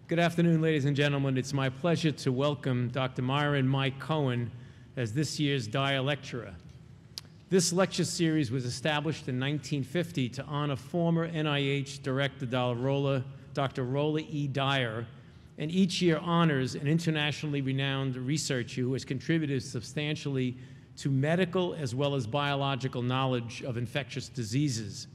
Good afternoon, ladies and gentlemen. It's my pleasure to welcome Dr. Myron Mike Cohen as this year's Dyer lecturer. This lecture series was established in 1950 to honor former NIH Director Dr. Rolla E. Dyer, and each year honors an internationally renowned researcher who has contributed substantially to medical as well as biological knowledge of infectious diseases.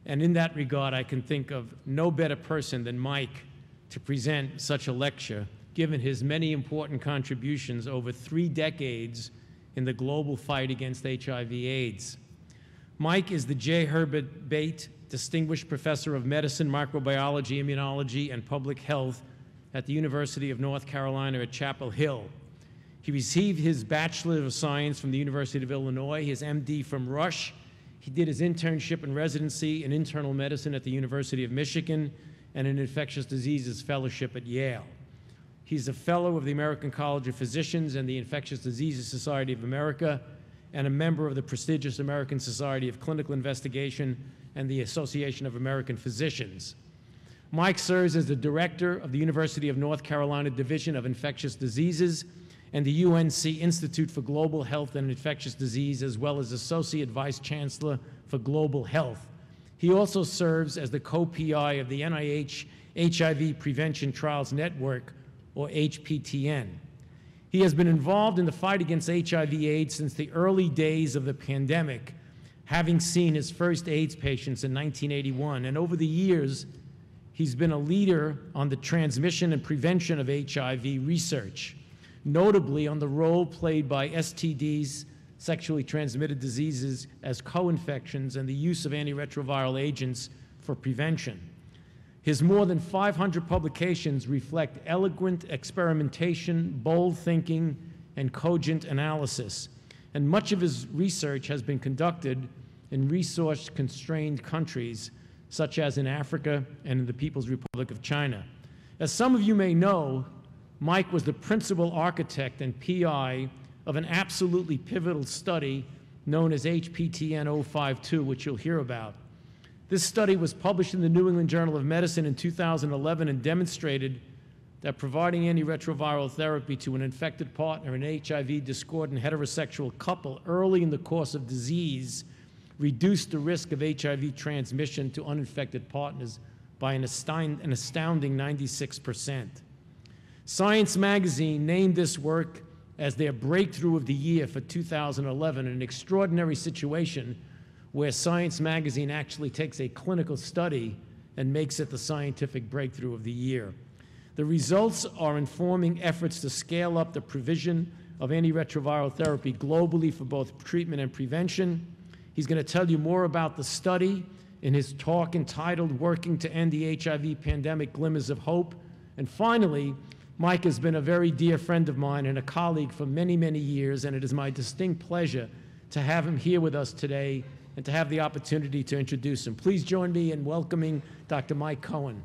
And in that regard, I can think of no better person than Mike to present such a lecture, given his many important contributions over 3 decades in the global fight against HIV/AIDS. Mike is the J. Herbert Bate Distinguished Professor of Medicine, Microbiology, Immunology, and Public Health at the University of North Carolina at Chapel Hill. He received his Bachelor of Science from the University of Illinois, his MD from Rush. He did his internship and residency in internal medicine at the University of Michigan and an infectious diseases fellowship at Yale. He's a fellow of the American College of Physicians and the Infectious Diseases Society of America, and a member of the prestigious American Society of Clinical Investigation and the Association of American Physicians. Mike serves as the director of the University of North Carolina Division of Infectious Diseases and the UNC Institute for Global Health and Infectious Disease, as well as Associate Vice Chancellor for Global Health. He also serves as the co-PI of the NIH HIV Prevention Trials Network, or HPTN. He has been involved in the fight against HIV/AIDS since the early days of the pandemic, having seen his first AIDS patients in 1981. And over the years, he's been a leader on the transmission and prevention of HIV research, notably on the role played by STDs, sexually transmitted diseases, as co-infections and the use of antiretroviral agents for prevention. His more than 500 publications reflect eloquent experimentation, bold thinking, and cogent analysis. And much of his research has been conducted in resource-constrained countries, such as in Africa and in the People's Republic of China. As some of you may know, Mike was the principal architect and PI of an absolutely pivotal study known as HPTN 052, which you'll hear about. This study was published in the New England Journal of Medicine in 2011 and demonstrated that providing antiretroviral therapy to an infected partner in an HIV-discordant heterosexual couple early in the course of disease reduced the risk of HIV transmission to uninfected partners by an astounding 96%. Science magazine named this work as their breakthrough of the year for 2011, an extraordinary situation where Science magazine actually takes a clinical study and makes it the scientific breakthrough of the year. The results are informing efforts to scale up the provision of antiretroviral therapy globally for both treatment and prevention. He's going to tell you more about the study in his talk entitled Working to End the HIV Pandemic, Glimmers of Hope. And finally, Mike has been a very dear friend of mine and a colleague for many, many years, and it is my distinct pleasure to have him here with us today and to have the opportunity to introduce him. Please join me in welcoming Dr. Mike Cohen.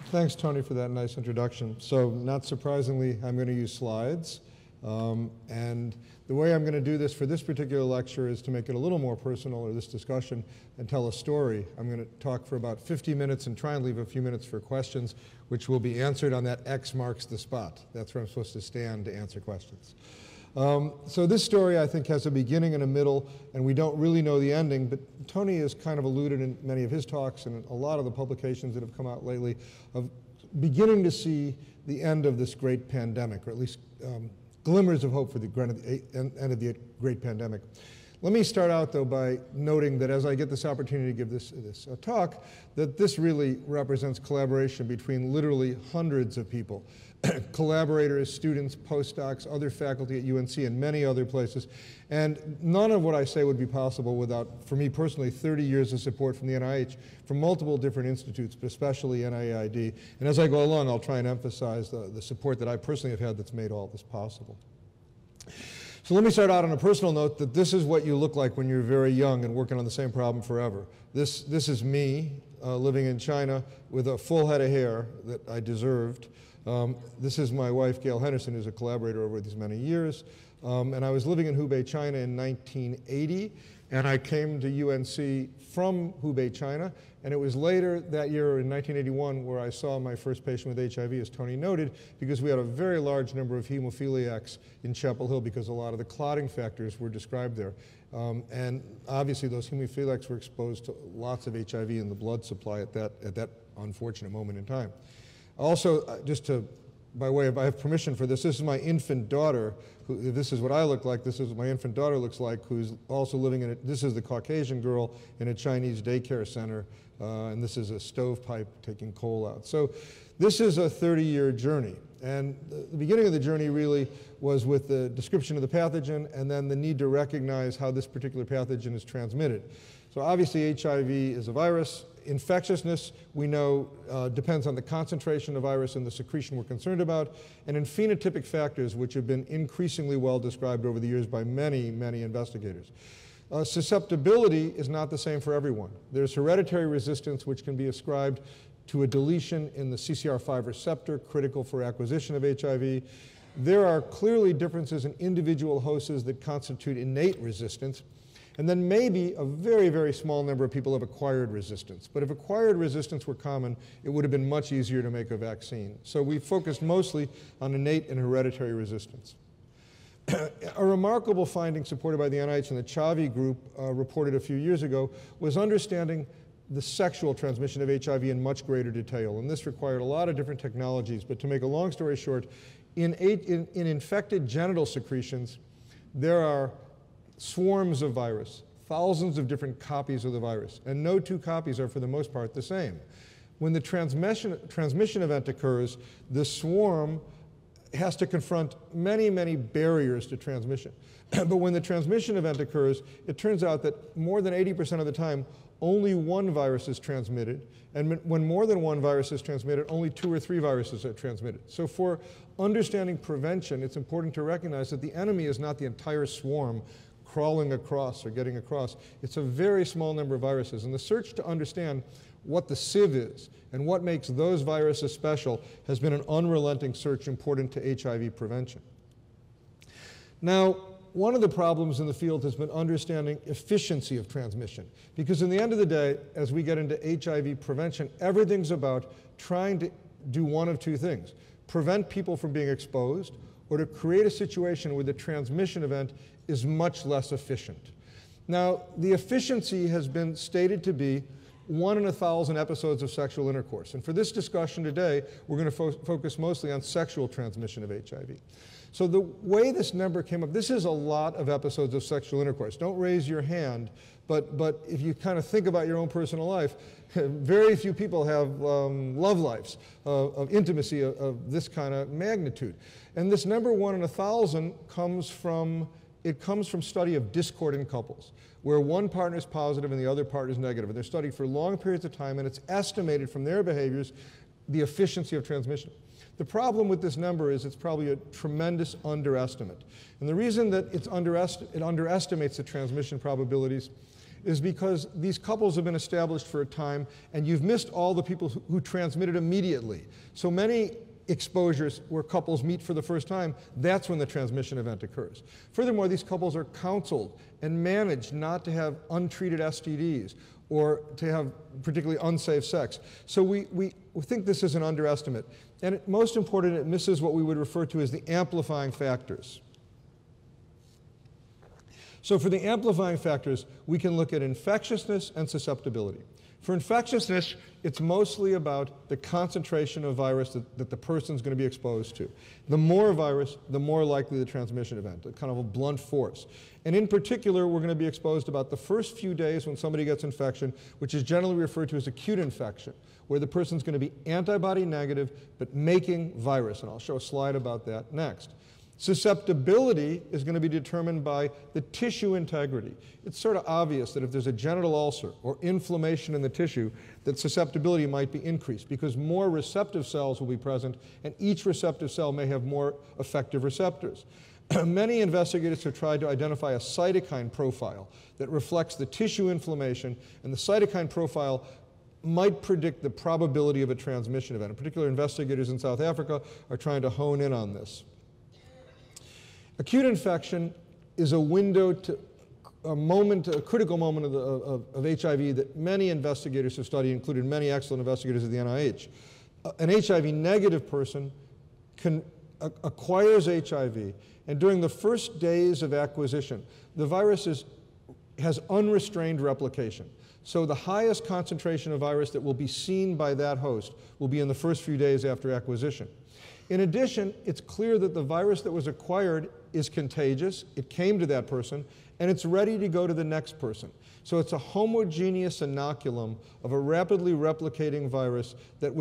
Thanks, Tony, for that nice introduction. So, not surprisingly, I'm going to use slides. And the way I'm going to do this for this particular lecture is to make it a little more personal, or this discussion, and tell a story. I'm going to talk for about 50 minutes and try and leave a few minutes for questions, which will be answered on that X marks the spot. That's where I'm supposed to stand to answer questions. So this story, I think, has a beginning and a middle, and we don't really know the ending, but Tony has kind of alluded in many of his talks and a lot of the publications that have come out lately of beginning to see the end of this great pandemic, or at least glimmers of hope for the end of the great pandemic. Let me start out, though, by noting that as I get this opportunity to give this talk, that this really represents collaboration between literally hundreds of people, collaborators, students, postdocs, other faculty at UNC, and many other places. And none of what I say would be possible without, for me personally, 30 years of support from the NIH, from multiple different institutes, but especially NIAID. And as I go along, I'll try and emphasize the support that I personally have had that's made all this possible. So let me start out on a personal note that this is what you look like when you're very young and working on the same problem forever. This is me living in China with a full head of hair that I deserved. This is my wife, Gail Henderson, who's a collaborator over these many years. And I was living in Hubei, China in 1980, and I came to UNC from Hubei, China. And it was later that year in 1981 where I saw my first patient with HIV, as Tony noted, because we had a very large number of hemophiliacs in Chapel Hill because a lot of the clotting factors were described there. And obviously those hemophiliacs were exposed to lots of HIV in the blood supply at that unfortunate moment in time. Also, just to, by way of, I have permission for this is my infant daughter, who, this is what I look like, this is what my infant daughter looks like, who's also living in this is the Caucasian girl in a Chinese daycare center, and this is a stovepipe taking coal out. So this is a 30-year journey. And the beginning of the journey really was with the description of the pathogen and then the need to recognize how this particular pathogen is transmitted. So obviously HIV is a virus. Infectiousness, we know, depends on the concentration of virus and the secretion we're concerned about, and in phenotypic factors, which have been increasingly well described over the years by many, many investigators. Susceptibility is not the same for everyone. There's hereditary resistance, which can be ascribed to a deletion in the CCR5 receptor, critical for acquisition of HIV. There are clearly differences in individual hosts that constitute innate resistance. And then maybe a very, very small number of people have acquired resistance. But if acquired resistance were common, it would have been much easier to make a vaccine. So we focused mostly on innate and hereditary resistance. A remarkable finding supported by the NIH and the CHAVI group reported a few years ago was understanding the sexual transmission of HIV in much greater detail. And this required a lot of different technologies. But to make a long story short, in infected genital secretions, there are swarms of virus, thousands of different copies of the virus, and no two copies are for the most part the same. When the transmission event occurs, the swarm has to confront many, many barriers to transmission. But when the transmission event occurs, it turns out that more than 80% of the time, only one virus is transmitted, and when more than one virus is transmitted, only 2 or 3 viruses are transmitted. So for understanding prevention, it's important to recognize that the enemy is not the entire swarm crawling across or getting across. It's a very small number of viruses. And the search to understand what the sieve is and what makes those viruses special has been an unrelenting search important to HIV prevention. Now, one of the problems in the field has been understanding efficiency of transmission. Because in the end of the day, as we get into HIV prevention, everything's about trying to do one of two things: prevent people from being exposed, or to create a situation where the transmission event is much less efficient. Now, the efficiency has been stated to be 1 in 1,000 episodes of sexual intercourse. And for this discussion today, we're going to focus mostly on sexual transmission of HIV. So the way this number came up, this is a lot of episodes of sexual intercourse. Don't raise your hand, but if you kind of think about your own personal life, very few people have love lives of intimacy of this kind of magnitude. And this number 1 in 1,000 comes from study of discord in couples, where one partner is positive and the other partner is negative. And they're studied for long periods of time, and it's estimated from their behaviors the efficiency of transmission. The problem with this number is it's probably a tremendous underestimate. And the reason that it underestimates the transmission probabilities is because these couples have been established for a time, and you've missed all the people who transmitted immediately. So many exposures where couples meet for the first time, that's when the transmission event occurs. Furthermore, these couples are counseled and managed not to have untreated STDs or to have particularly unsafe sex. So we think this is an underestimate. And most important, it misses what we would refer to as the amplifying factors. So for the amplifying factors, we can look at infectiousness and susceptibility. For infectiousness, it's mostly about the concentration of virus that the person's going to be exposed to. The more virus, the more likely the transmission event, a kind of a blunt force. And in particular, we're going to be exposed about the first few days when somebody gets infection, which is generally referred to as acute infection, where the person's going to be antibody negative but making virus. And I'll show a slide about that next. Susceptibility is going to be determined by the tissue integrity. It's sort of obvious that if there's a genital ulcer or inflammation in the tissue, that susceptibility might be increased because more receptive cells will be present, and each receptive cell may have more effective receptors. Many investigators have tried to identify a cytokine profile that reflects the tissue inflammation, and the cytokine profile might predict the probability of a transmission event. In particular, investigators in South Africa are trying to hone in on this. Acute infection is a window to a critical moment of HIV that many investigators have studied, including many excellent investigators at the NIH. An HIV negative person acquires HIV, and during the first days of acquisition, the virus has unrestrained replication. So the highest concentration of virus that will be seen by that host will be in the first few days after acquisition. In addition, it's clear that the virus that was acquired is contagious, it came to that person, and it's ready to go to the next person. So it's a homogeneous inoculum of a rapidly replicating virus that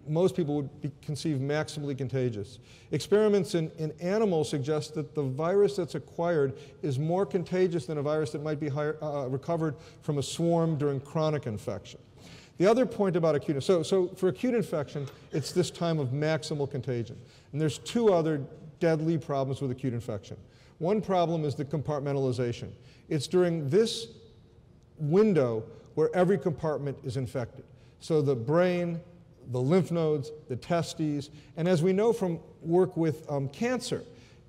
most people would conceive maximally contagious. Experiments in animals suggest that the virus that's acquired is more contagious than a virus that might be recovered from a swarm during chronic infection. The other point about acute, so for acute infection, it's this time of maximal contagion. And there's two other deadly problems with acute infection. One problem is the compartmentalization. It's during this window where every compartment is infected. So the brain, the lymph nodes, the testes, and as we know from work with cancer,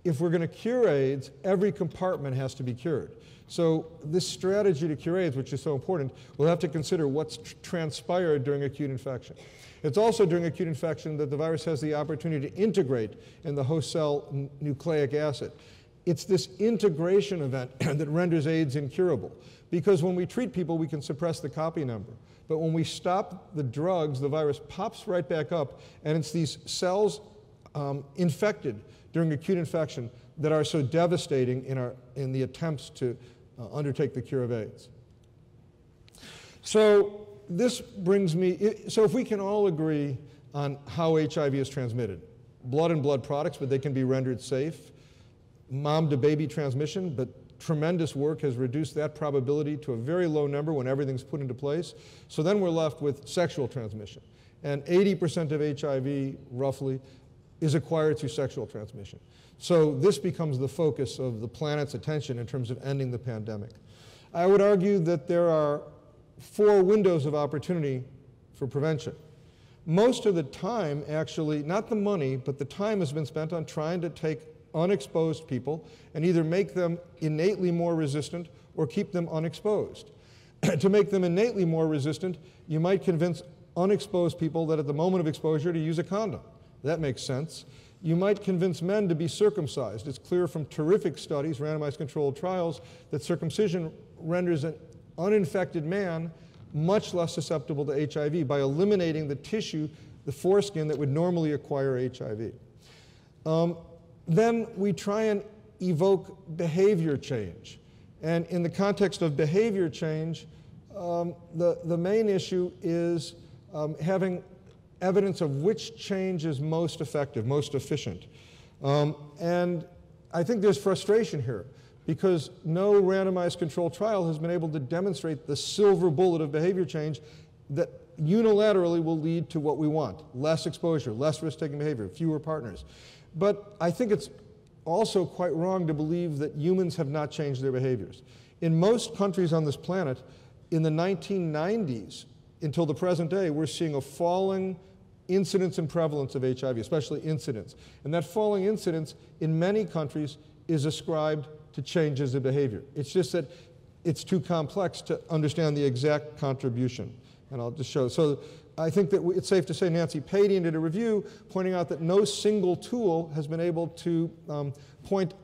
if we're going to cure AIDS, every compartment has to be cured. So this strategy to cure AIDS, which is so important, we'll have to consider what's transpired during acute infection. It's also during acute infection that the virus has the opportunity to integrate in the host cell nucleic acid. It's this integration event that renders AIDS incurable. Because when we treat people, we can suppress the copy number. But when we stop the drugs, the virus pops right back up, and it's these cells infected during acute infection that are so devastating in the attempts to undertake the cure of AIDS. So this brings me, so if we can all agree on how HIV is transmitted, blood and blood products, but they can be rendered safe, mom-to-baby transmission, but tremendous work has reduced that probability to a very low number when everything's put into place. So then we're left with sexual transmission. And 80% of HIV, roughly, is acquired through sexual transmission. So this becomes the focus of the planet's attention in terms of ending the pandemic. I would argue that there are 4 windows of opportunity for prevention. Most of the time, actually, not the money, but the time has been spent on trying to take unexposed people and either make them innately more resistant or keep them unexposed. To make them innately more resistant, you might convince unexposed people that at the moment of exposure to use a condom. That makes sense. You might convince men to be circumcised. It's clear from terrific studies, randomized controlled trials, that circumcision renders an uninfected man much less susceptible to HIV by eliminating the tissue, the foreskin that would normally acquire HIV. Then we try and evoke behavior change. And in the context of behavior change, the main issue is having evidence of which change is most effective, most efficient. And I think there's frustration here because no randomized controlled trial has been able to demonstrate the silver bullet of behavior change that unilaterally will lead to what we want: less exposure, less risk-taking behavior, fewer partners. But I think it's also quite wrong to believe that humans have not changed their behaviors. In most countries on this planet, in the 1990s until the present day, we're seeing a falling incidence and prevalence of HIV, especially incidence. And that falling incidence in many countries is ascribed to changes in behavior. It's just that it's too complex to understand the exact contribution. And I'll just show. So I think that it's safe to say Nancy Padian did a review pointing out that no single tool has been able to point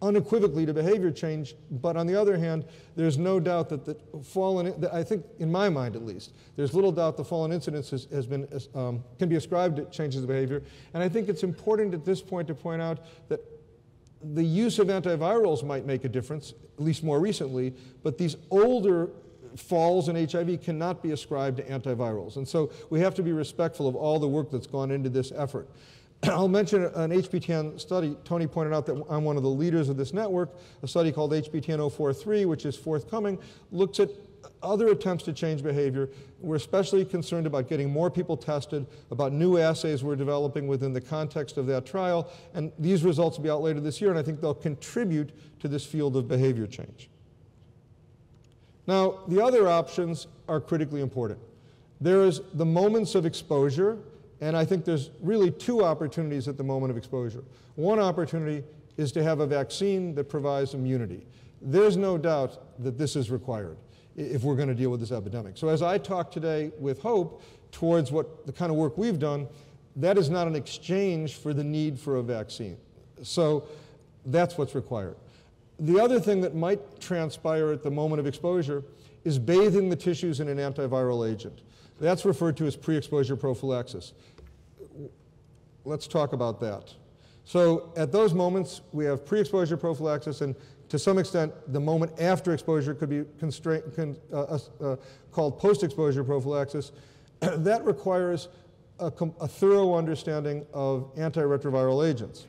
unequivocally to behavior change, but on the other hand, there's no doubt that the fallen, I think in my mind at least, there's little doubt the fallen incidence can be ascribed to changes in behavior. And I think it's important at this point to point out that the use of antivirals might make a difference, at least more recently, but these older falls in HIV cannot be ascribed to antivirals. And so we have to be respectful of all the work that's gone into this effort. I'll mention an HPTN study. Tony pointed out that I'm one of the leaders of this network. A study called HPTN 043, which is forthcoming, looks at other attempts to change behavior. We're especially concerned about getting more people tested, about new assays we're developing within the context of that trial. And these results will be out later this year, and I think they'll contribute to this field of behavior change. Now, the other options are critically important. There is the moments of exposure, and I think there's really 2 opportunities at the moment of exposure. One opportunity is to have a vaccine that provides immunity. There's no doubt that this is required if we're going to deal with this epidemic. So as I talk today with hope towards what the kind of work we've done, that is not an exchange for the need for a vaccine. So that's what's required. The other thing that might transpire at the moment of exposure is bathing the tissues in an antiviral agent. That's referred to as pre-exposure prophylaxis. Let's talk about that. So at those moments, we have pre-exposure prophylaxis, and to some extent, the moment after exposure could be called post-exposure prophylaxis. That requires a thorough understanding of antiretroviral agents.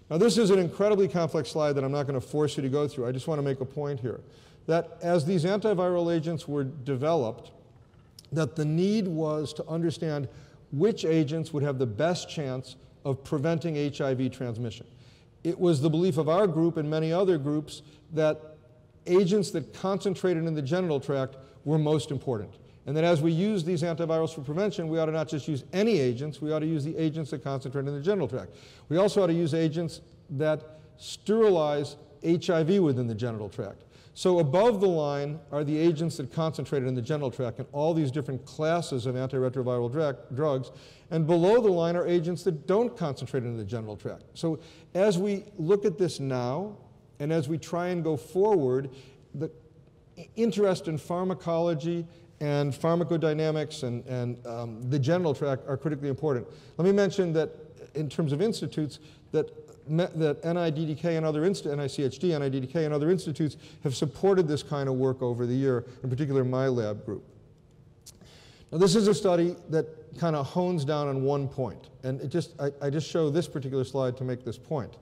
Now, this is an incredibly complex slide that I'm not going to force you to go through. I just want to make a point here, that as these antiviral agents were developed, that the need was to understand which agents would have the best chance of preventing HIV transmission. It was the belief of our group and many other groups that agents that concentrated in the genital tract were most important. And that as we use these antivirals for prevention, we ought to not just use any agents, we ought to use the agents that concentrate in the genital tract. We also ought to use agents that sterilize HIV within the genital tract. So above the line are the agents that concentrated in the genital tract and all these different classes of antiretroviral drugs. And below the line are agents that don't concentrate in the genital tract. So as we look at this now, and as we try and go forward, the interest in pharmacology and pharmacodynamics and the genital tract are critically important. Let me mention that in terms of institutes, that NIDDK and other NICHD, NIDDK and other institutes have supported this kind of work over the year, in particular my lab group. Now this is a study that kind of hones down on one point, and I just show this particular slide to make this point.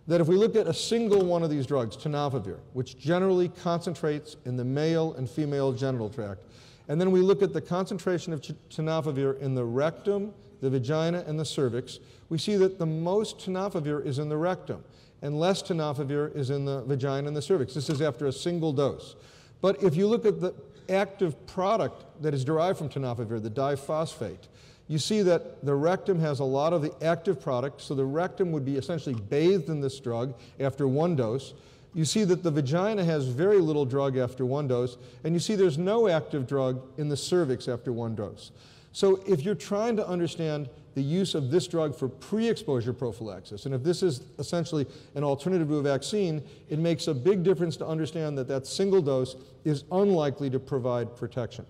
That if we look at a single one of these drugs, tenofovir, which generally concentrates in the male and female genital tract, and then we look at the concentration of tenofovir in the rectum, the vagina, and the cervix, we see that the most tenofovir is in the rectum, and less tenofovir is in the vagina and the cervix. This is after a single dose. But if you look at the active product that is derived from tenofovir, the diphosphate, you see that the rectum has a lot of the active product, so the rectum would be essentially bathed in this drug after one dose. You see that the vagina has very little drug after one dose, and you see there's no active drug in the cervix after one dose. So if you're trying to understand the use of this drug for pre-exposure prophylaxis, and if this is essentially an alternative to a vaccine, it makes a big difference to understand that that single dose is unlikely to provide protection.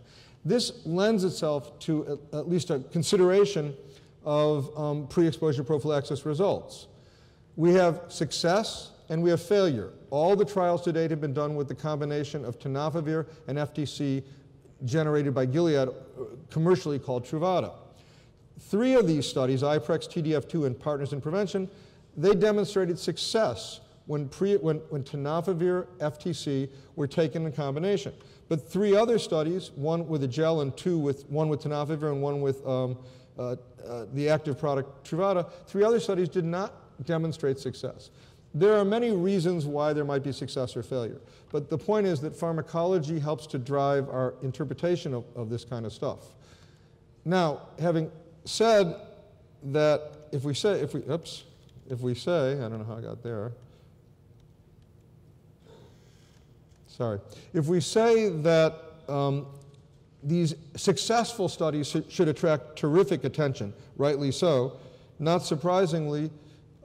This lends itself to at least a consideration of pre-exposure prophylaxis results. We have success and we have failure. All the trials to date have been done with the combination of tenofovir and FTC generated by Gilead, commercially called Truvada. 3 of these studies, IPREX, TDF2, and Partners in Prevention, they demonstrated success when tenofovir, FTC were taken in combination. But 3 other studies, one with a gel and one with tenofovir and one with the active product Truvada, 3 other studies did not demonstrate success. There are many reasons why there might be success or failure. But the point is that pharmacology helps to drive our interpretation of this kind of stuff. Now, having said that, if we say, I don't know how I got there. Sorry. If we say that these successful studies should attract terrific attention, rightly so, not surprisingly,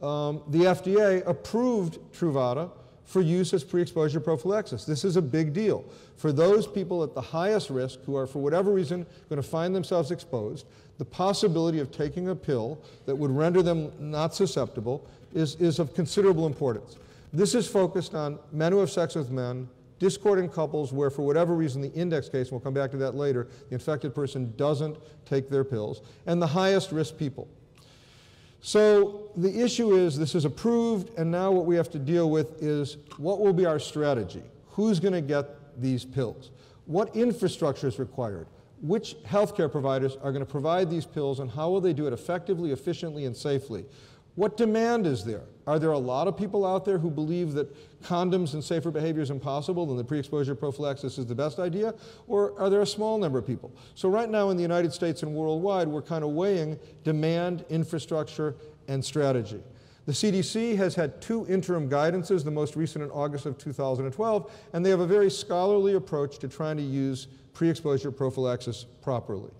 the FDA approved Truvada for use as pre-exposure prophylaxis. This is a big deal. For those people at the highest risk who are, for whatever reason, going to find themselves exposed, the possibility of taking a pill that would render them not susceptible is of considerable importance. This is focused on men who have sex with men, discordant couples where, for whatever reason, the index case, and we'll come back to that later, the infected person doesn't take their pills, and the highest risk people. So the issue is, this is approved, and now what we have to deal with is, what will be our strategy? Who's going to get these pills? What infrastructure is required? Which healthcare providers are going to provide these pills, and how will they do it effectively, efficiently, and safely? What demand is there? Are there a lot of people out there who believe that condoms and safer behavior is impossible and the pre-exposure prophylaxis is the best idea? Or are there a small number of people? So right now in the United States and worldwide, we're kind of weighing demand, infrastructure, and strategy. The CDC has had 2 interim guidances, the most recent in August of 2012, and they have a very scholarly approach to trying to use pre-exposure prophylaxis properly.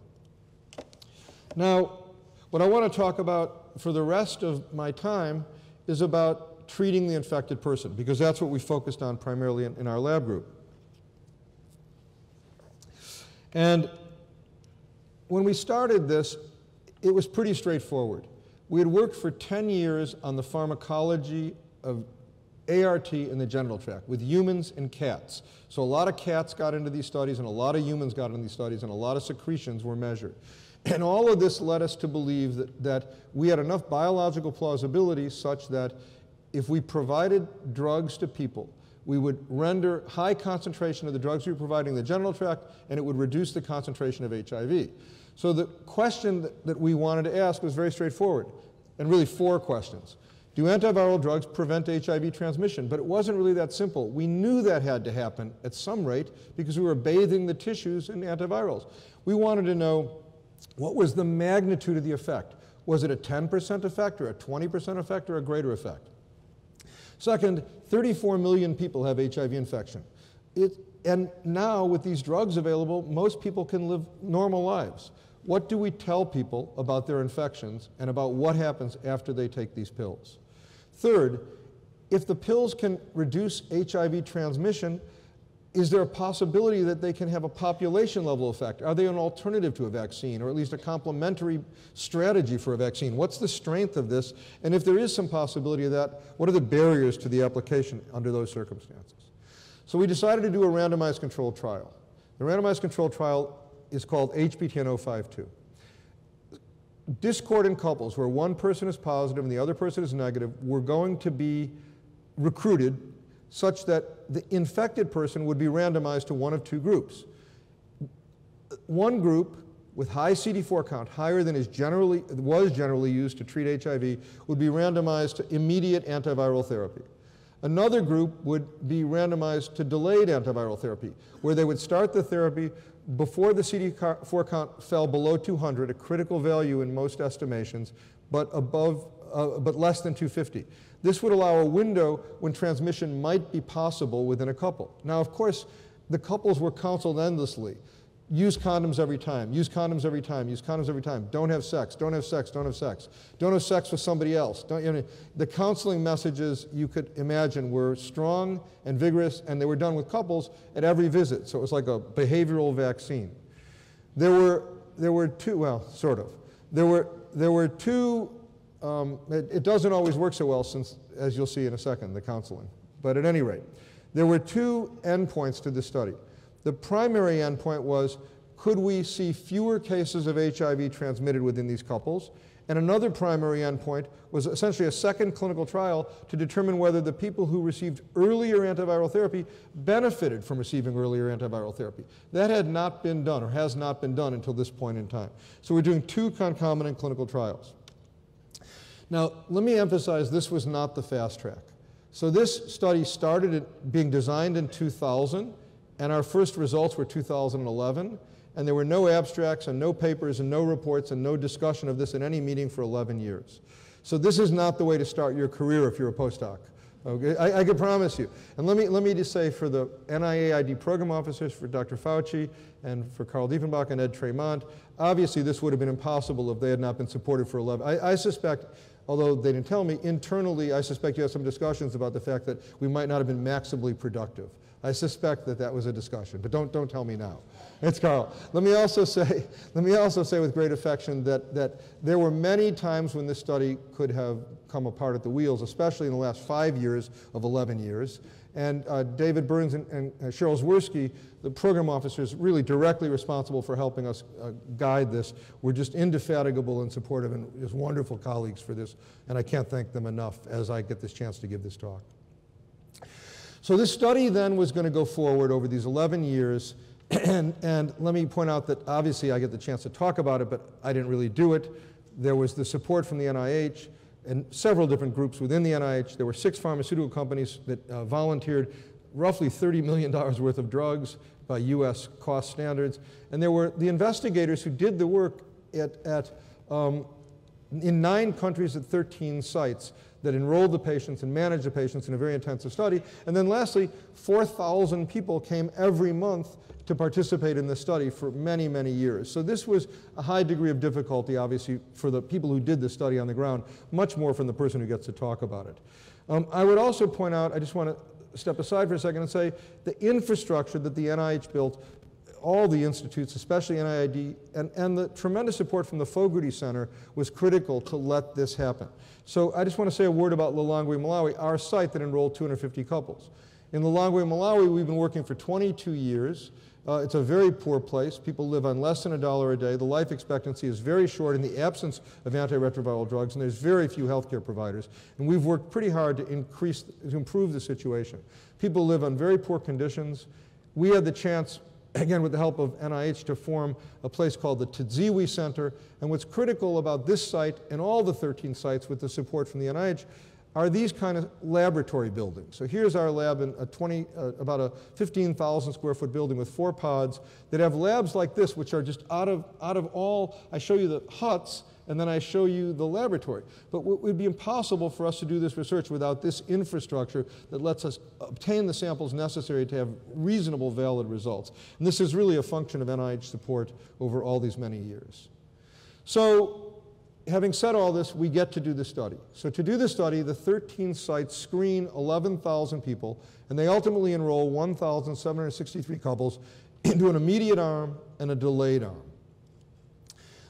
Now, what I want to talk about for the rest of my time is about treating the infected person, because that's what we focused on primarily in our lab group. And when we started this, it was pretty straightforward. We had worked for 10 years on the pharmacology of ART in the genital tract with humans and cats. So a lot of cats got into these studies and a lot of humans got into these studies and a lot of secretions were measured. And all of this led us to believe that we had enough biological plausibility such that if we provided drugs to people, we would render high concentration of the drugs we were providing in the genital tract, and it would reduce the concentration of HIV. So the question that we wanted to ask was very straightforward, and really 4 questions. Do antiviral drugs prevent HIV transmission? But it wasn't really that simple. We knew that had to happen at some rate because we were bathing the tissues in antivirals. We wanted to know what was the magnitude of the effect. Was it a 10% effect or a 20% effect or a greater effect? Second, 34 million people have HIV infection. And now with these drugs available, most people can live normal lives. What do we tell people about their infections and about what happens after they take these pills? Third, if the pills can reduce HIV transmission, is there a possibility that they can have a population level effect? Are they an alternative to a vaccine, or at least a complementary strategy for a vaccine? What's the strength of this? And if there is some possibility of that, what are the barriers to the application under those circumstances? So we decided to do a randomized controlled trial. The randomized controlled trial is called HB10052. Discordant couples where one person is positive and the other person is negative were going to be recruited such that the infected person would be randomized to one of 2 groups. One group with high CD4 count, higher than was generally used to treat HIV, would be randomized to immediate antiviral therapy. Another group would be randomized to delayed antiviral therapy, where they would start the therapy before the CD4 count fell below 200, a critical value in most estimations, but less than 250. This would allow a window when transmission might be possible within a couple. Now, of course, the couples were counseled endlessly. Use condoms every time, use condoms every time, use condoms every time. Don't have sex, don't have sex, don't have sex. Don't have sex with somebody else. The counseling messages you could imagine were strong and vigorous, and they were done with couples at every visit. So it was like a behavioral vaccine. There were 2, well, sort of. There were 2, it doesn't always work so well since, as you'll see in a second, the counseling. But at any rate, there were 2 endpoints to this study. The primary endpoint was, could we see fewer cases of HIV transmitted within these couples? And another primary endpoint was essentially a second clinical trial to determine whether the people who received earlier antiviral therapy benefited from receiving earlier antiviral therapy. That had not been done, or has not been done until this point in time. So we're doing 2 concomitant clinical trials. Now, let me emphasize this was not the fast track. So this study started being designed in 2000, and our first results were 2011, and there were no abstracts and no papers and no reports and no discussion of this in any meeting for 11 years. So this is not the way to start your career if you're a postdoc. Okay? I can promise you. And let me just say, for the NIAID program officers, for Dr. Fauci and for Carl Diefenbach and Ed Tremont, obviously this would have been impossible if they had not been supported for 11. I suspect, although they didn't tell me, internally I suspect you had some discussions about the fact that we might not have been maximally productive. I suspect that was a discussion, but don't tell me now. It's Carl. Let me also say with great affection that there were many times when this study could have come apart at the wheels, especially in the last 5 years of 11 years. And David Burns and Cheryl Zworski, the program officers really directly responsible for helping us guide this, were just indefatigable and supportive and just wonderful colleagues for this. And I can't thank them enough as I get this chance to give this talk. So this study then was going to go forward over these 11 years, and let me point out that obviously I get the chance to talk about it, but I didn't really do it. There was the support from the NIH and several different groups within the NIH. There were 6 pharmaceutical companies that volunteered roughly $30 million worth of drugs by US cost standards, and there were the investigators who did the work in 9 countries at 13 sites. that enrolled the patients and managed the patients in a very intensive study. And then lastly, 4,000 people came every month to participate in this study for many, many years. So this was a high degree of difficulty, obviously, for the people who did the study on the ground, much more from the person who gets to talk about it. I would also point out, I just want to step aside for a second and say the infrastructure that the NIH built, all the institutes, especially NIID, and the tremendous support from the Fogarty Center was critical to let this happen. So I just want to say a word about Lilongwe, Malawi, our site that enrolled 250 couples. In Lilongwe, Malawi, we've been working for 22 years. It's a very poor place. People live on less than $1 a day. The life expectancy is very short in the absence of antiretroviral drugs, and there's very few healthcare providers. And we've worked pretty hard to improve the situation. People live on very poor conditions. We had the chance, again, with the help of NIH, to form a place called the Tidziwi Center. And what's critical about this site and all the 13 sites with the support from the NIH are these kind of laboratory buildings. So here's our lab in about a 15,000 square foot building with 4 pods that have labs like this, which are just out of all, I show you the huts, and then I show you the laboratory. But it would be impossible for us to do this research without this infrastructure that lets us obtain the samples necessary to have reasonable, valid results. And this is really a function of NIH support over all these many years. So, having said all this, we get to do the study. So to do the study, the 13 sites screen 11,000 people, and they ultimately enroll 1,763 couples into an immediate arm and a delayed arm.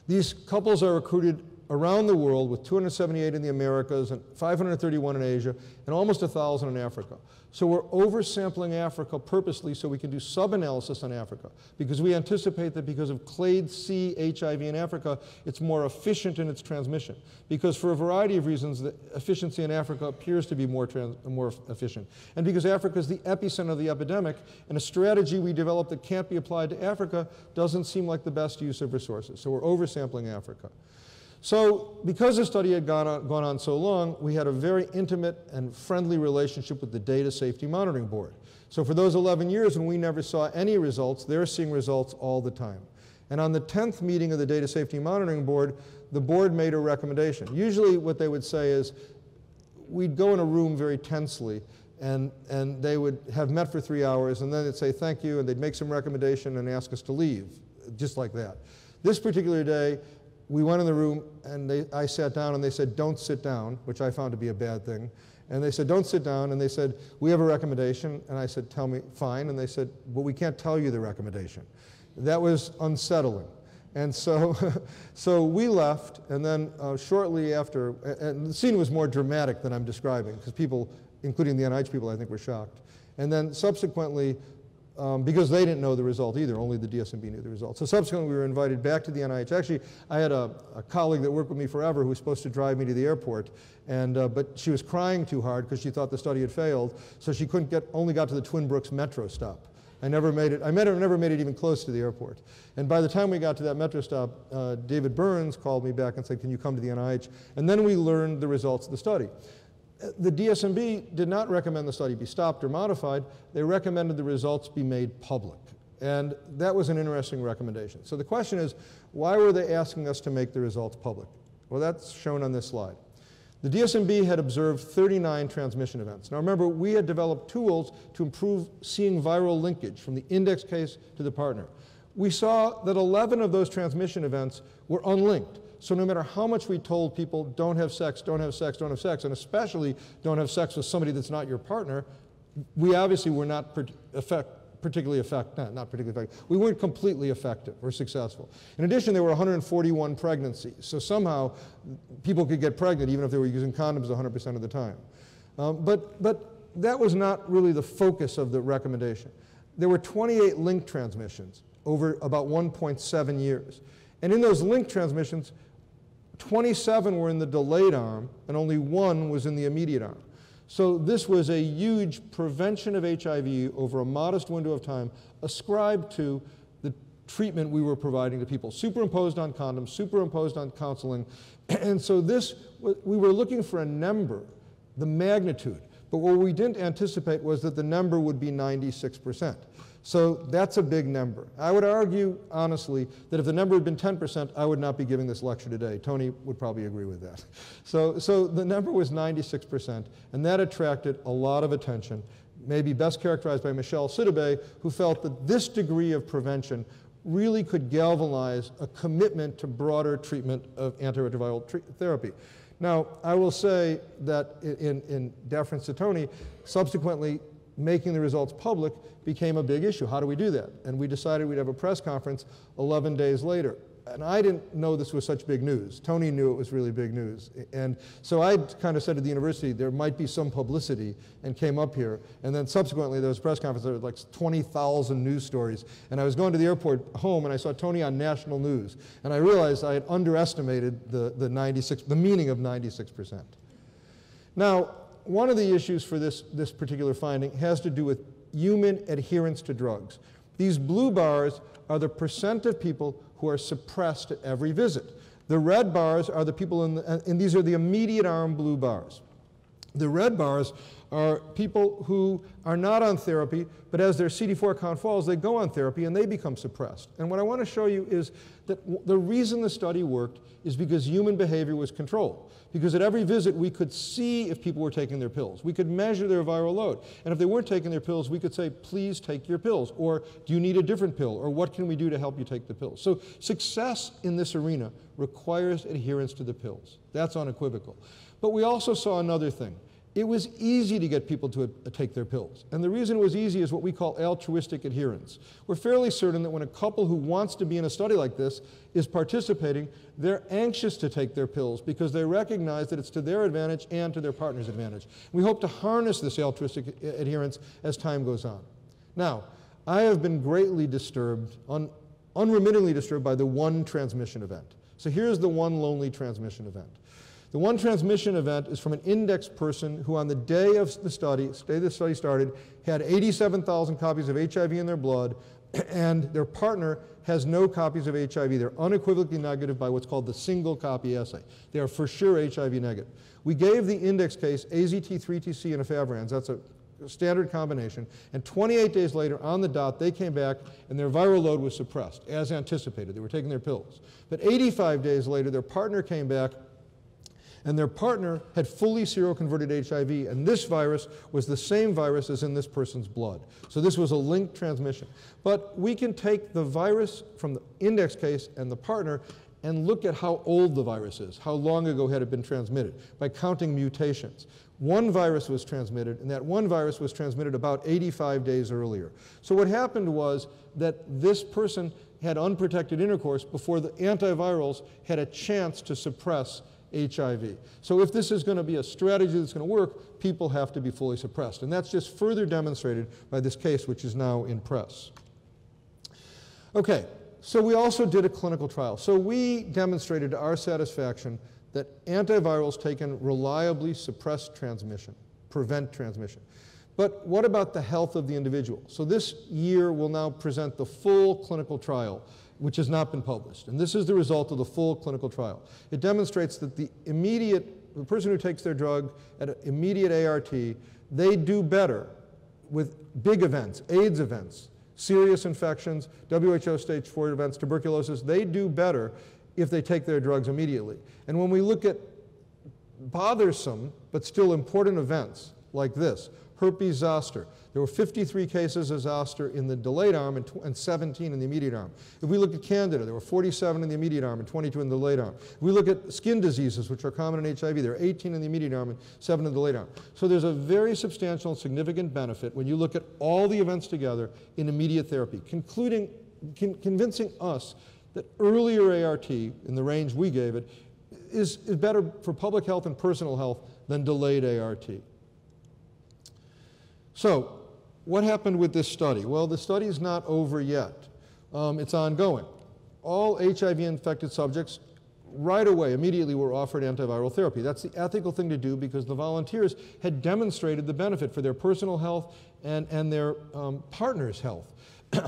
These couples are recruited around the world, with 278 in the Americas and 531 in Asia and almost 1,000 in Africa. So we're oversampling Africa purposely so we can do sub-analysis on Africa, because we anticipate that because of clade C HIV in Africa, it's more efficient in its transmission. Because for a variety of reasons, the efficiency in Africa appears to be more efficient. And because Africa is the epicenter of the epidemic, and a strategy we developed that can't be applied to Africa doesn't seem like the best use of resources. So we're oversampling Africa. So because the study had gone on so long, we had a very intimate and friendly relationship with the Data Safety Monitoring Board. So for those 11 years when we never saw any results, they're seeing results all the time. And on the 10th meeting of the Data Safety Monitoring Board, the board made a recommendation. Usually what they would say is, we'd go in a room very tensely, and they would have met for 3 hours, and then they'd say thank you, and they'd make some recommendation and ask us to leave, just like that. This particular day, we went in the room, and I sat down, and they said, don't sit down, which I found to be a bad thing. And they said, don't sit down, and they said, we have a recommendation. And I said, tell me, fine. And they said, well, we can't tell you the recommendation. That was unsettling. And so, so we left, and then shortly after, and the scene was more dramatic than I'm describing, because people, including the NIH people, I think, were shocked. And then subsequently, because they didn't know the result either, only the DSMB knew the result. So subsequently, we were invited back to the NIH. Actually, I had a colleague that worked with me forever who was supposed to drive me to the airport, and, but she was crying too hard because she thought the study had failed, so she only got to the Twin Brooks metro stop. I never made it even close to the airport. And by the time we got to that metro stop, David Burns called me back and said, can you come to the NIH? And then we learned the results of the study. The DSMB did not recommend the study be stopped or modified. They recommended the results be made public. And that was an interesting recommendation. So the question is, why were they asking us to make the results public? Well, that's shown on this slide. The DSMB had observed 39 transmission events. Now remember, we had developed tools to improve seeing viral linkage from the index case to the partner. We saw that 11 of those transmission events were unlinked. So no matter how much we told people, don't have sex, don't have sex, don't have sex, and especially don't have sex with somebody that's not your partner, we obviously were not particularly effective. We weren't completely effective or successful. In addition, there were 141 pregnancies. So somehow people could get pregnant even if they were using condoms 100% of the time. But that was not really the focus of the recommendation. There were 28 link transmissions over about 1.7 years. And in those link transmissions, 27 were in the delayed arm, and only 1 was in the immediate arm. So this was a huge prevention of HIV over a modest window of time ascribed to the treatment we were providing to people, superimposed on condoms, superimposed on counseling. And so this, we were looking for a number, the magnitude. But what we didn't anticipate was that the number would be 96%. So that's a big number. I would argue, honestly, that if the number had been 10%, I would not be giving this lecture today. Tony would probably agree with that. So the number was 96%, and that attracted a lot of attention, maybe best characterized by Michel Sidibe, who felt that this degree of prevention really could galvanize a commitment to broader treatment of antiretroviral therapy. Now, I will say that in deference to Tony, subsequently making the results public became a big issue. How do we do that? And we decided we'd have a press conference 11 days later. And I didn't know this was such big news. Tony knew it was really big news. And so I kind of said to the university, there might be some publicity, and came up here. And then subsequently, there was a press conference, there was like 20,000 news stories. And I was going to the airport home, and I saw Tony on national news. And I realized I had underestimated the meaning of 96%. Now, one of the issues for this particular finding has to do with human adherence to drugs. These blue bars are the percent of people who are suppressed at every visit. The red bars are the people and these are the immediate arm blue bars. The red bars are people who are not on therapy, but as their CD4 count falls, they go on therapy and they become suppressed. And what I want to show you is that the reason the study worked is because human behavior was controlled. Because at every visit, we could see if people were taking their pills. We could measure their viral load. And if they weren't taking their pills, we could say, please take your pills. Or do you need a different pill? Or what can we do to help you take the pills? So success in this arena requires adherence to the pills. That's unequivocal. But we also saw another thing. It was easy to get people to take their pills. And the reason it was easy is what we call altruistic adherence. We're fairly certain that when a couple who wants to be in a study like this is participating, they're anxious to take their pills because they recognize that it's to their advantage and to their partner's advantage. We hope to harness this altruistic adherence as time goes on. Now, I have been greatly disturbed, unremittingly disturbed by the one transmission event. So here's the one lonely transmission event. The one transmission event is from an index person who on the day of the study started, had 87,000 copies of HIV in their blood, and their partner has no copies of HIV. They're unequivocally negative by what's called the single copy assay. They are for sure HIV negative. We gave the index case AZT3TC and efavirenz. That's a standard combination. And 28 days later, on the dot, they came back and their viral load was suppressed, as anticipated. They were taking their pills. But 85 days later, their partner came back and their partner had fully seroconverted HIV, and this virus was the same virus as in this person's blood. So this was a linked transmission. But we can take the virus from the index case and the partner and look at how old the virus is, how long ago had it been transmitted, by counting mutations. One virus was transmitted, and that one virus was transmitted about 85 days earlier. So what happened was that this person had unprotected intercourse before the antivirals had a chance to suppress HIV. So if this is going to be a strategy that's going to work, people have to be fully suppressed. And that's just further demonstrated by this case, which is now in press. Okay, so we also did a clinical trial. So we demonstrated to our satisfaction that antivirals taken reliably suppress transmission, prevent transmission. But what about the health of the individual? So this year we'll now present the full clinical trial, which has not been published. And this is the result of the full clinical trial. It demonstrates that the person who takes their drug at an immediate ART, they do better with big events, AIDS events, serious infections, WHO stage 4 events, tuberculosis. They do better if they take their drugs immediately. And when we look at bothersome but still important events like this, herpes zoster. There were 53 cases of zoster in the delayed arm and 17 in the immediate arm. If we look at Candida, there were 47 in the immediate arm and 22 in the delayed arm. If we look at skin diseases, which are common in HIV, there are 18 in the immediate arm and 7 in the delayed arm. So there's a very substantial and significant benefit when you look at all the events together in immediate therapy, convincing us that earlier ART, in the range we gave it, is better for public health and personal health than delayed ART. So, what happened with this study? Well, the study is not over yet. It's ongoing. All HIV-infected subjects right away, immediately were offered antiviral therapy. That's the ethical thing to do because the volunteers had demonstrated the benefit for their personal health and their partner's health.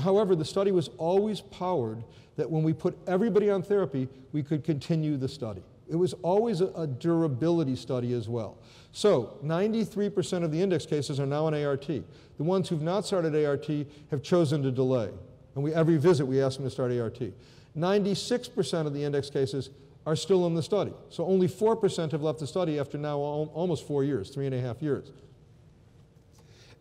However, the study was always powered that when we put everybody on therapy, we could continue the study. It was always a durability study as well. So 93% of the index cases are now on ART. The ones who've not started ART have chosen to delay. And every visit we ask them to start ART. 96% of the index cases are still in the study. So only 4% have left the study after now almost 4 years, 3.5 years.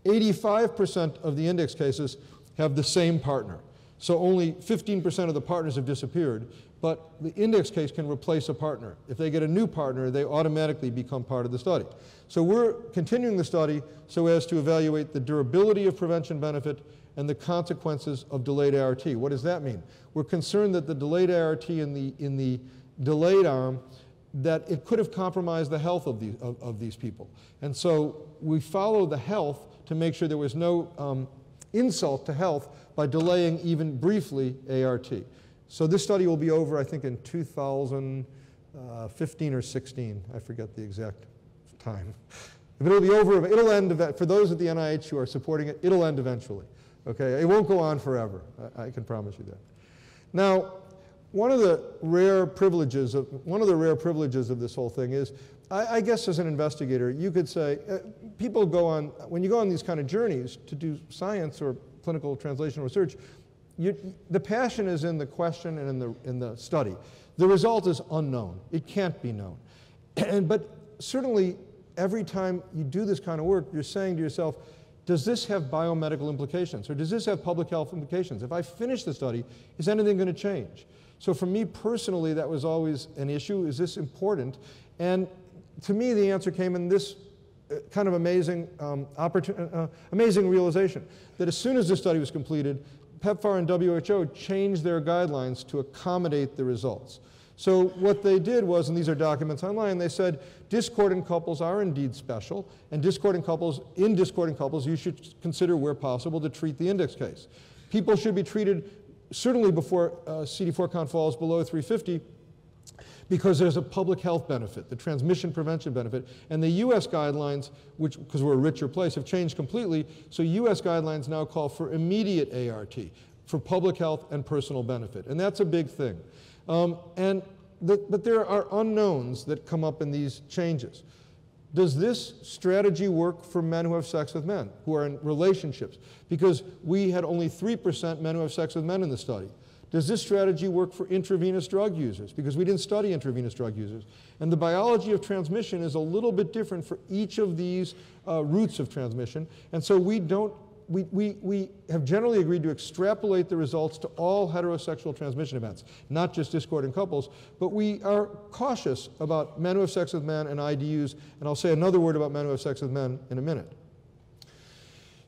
85% of the index cases have the same partner. So only 15% of the partners have disappeared, but the index case can replace a partner. If they get a new partner, they automatically become part of the study. So we're continuing the study so as to evaluate the durability of prevention benefit and the consequences of delayed ART. What does that mean? We're concerned that the delayed ART in the delayed arm, that it could have compromised the health of these people. And so we follow the health to make sure there was no insult to health by delaying even briefly ART. So this study will be over, I think, in 2015 or 16. I forget the exact time. But it'll be over, it'll end, for those at the NIH who are supporting it, it'll end eventually. Okay, it won't go on forever. I can promise you that. Now, one of the rare privileges of this whole thing is, I guess as an investigator, you could say, people go on, when you go on these kind of journeys to do science or clinical translational research, the passion is in the question and in the study. The result is unknown. It can't be known. But certainly, every time you do this kind of work, you're saying to yourself, does this have biomedical implications? Or does this have public health implications? If I finish the study, is anything going to change? So for me personally, that was always an issue. Is this important? And to me, the answer came in this kind of amazing, amazing realization, that as soon as the study was completed, PEPFAR and WHO changed their guidelines to accommodate the results. So what they did was, and these are documents online, they said discordant couples are indeed special, and in discordant couples, you should consider where possible to treat the index case. People should be treated certainly before CD4 count falls below 350, because there's a public health benefit, the transmission prevention benefit, and the US guidelines, which, because we're a richer place, have changed completely, so US guidelines now call for immediate ART, for public health and personal benefit, and that's a big thing. But there are unknowns that come up in these changes. Does this strategy work for men who have sex with men, who are in relationships? Because we had only 3% men who have sex with men in the study. Does this strategy work for intravenous drug users? Because we didn't study intravenous drug users. And the biology of transmission is a little bit different for each of these routes of transmission. And so we have generally agreed to extrapolate the results to all heterosexual transmission events, not just discordant couples, but we are cautious about men who have sex with men and IDUs, and I'll say another word about men who have sex with men in a minute.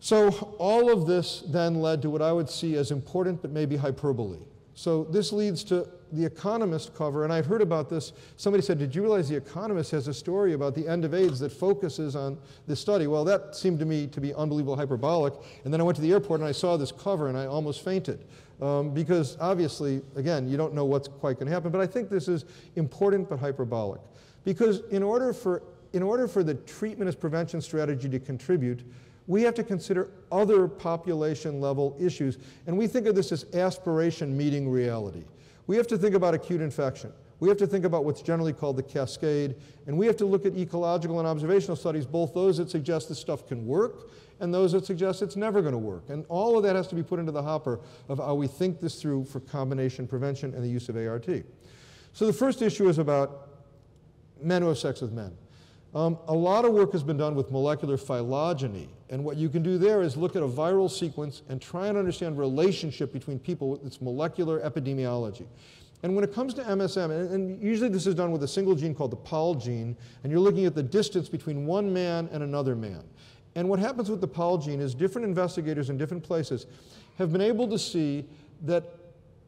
So all of this then led to what I would see as important but maybe hyperbole. So this leads to the Economist cover, and I'd heard about this. Somebody said, did you realize the Economist has a story about the end of AIDS that focuses on this study? Well, that seemed to me to be unbelievable hyperbolic. And then I went to the airport and I saw this cover and I almost fainted. Because obviously, again, you don't know what's quite going to happen. But I think this is important but hyperbolic. Because in order for the treatment as prevention strategy to contribute, we have to consider other population level issues. And we think of this as aspiration meeting reality. We have to think about acute infection. We have to think about what's generally called the cascade. And we have to look at ecological and observational studies, both those that suggest this stuff can work and those that suggest it's never going to work. And all of that has to be put into the hopper of how we think this through for combination prevention and the use of ART. So the first issue is about men who have sex with men. A lot of work has been done with molecular phylogeny, and what you can do there is look at a viral sequence and try and understand relationship between people with its molecular epidemiology. And when it comes to MSM, and usually this is done with a single gene called the Pol gene, and you're looking at the distance between one man and another man. And what happens with the Pol gene is different investigators in different places have been able to see that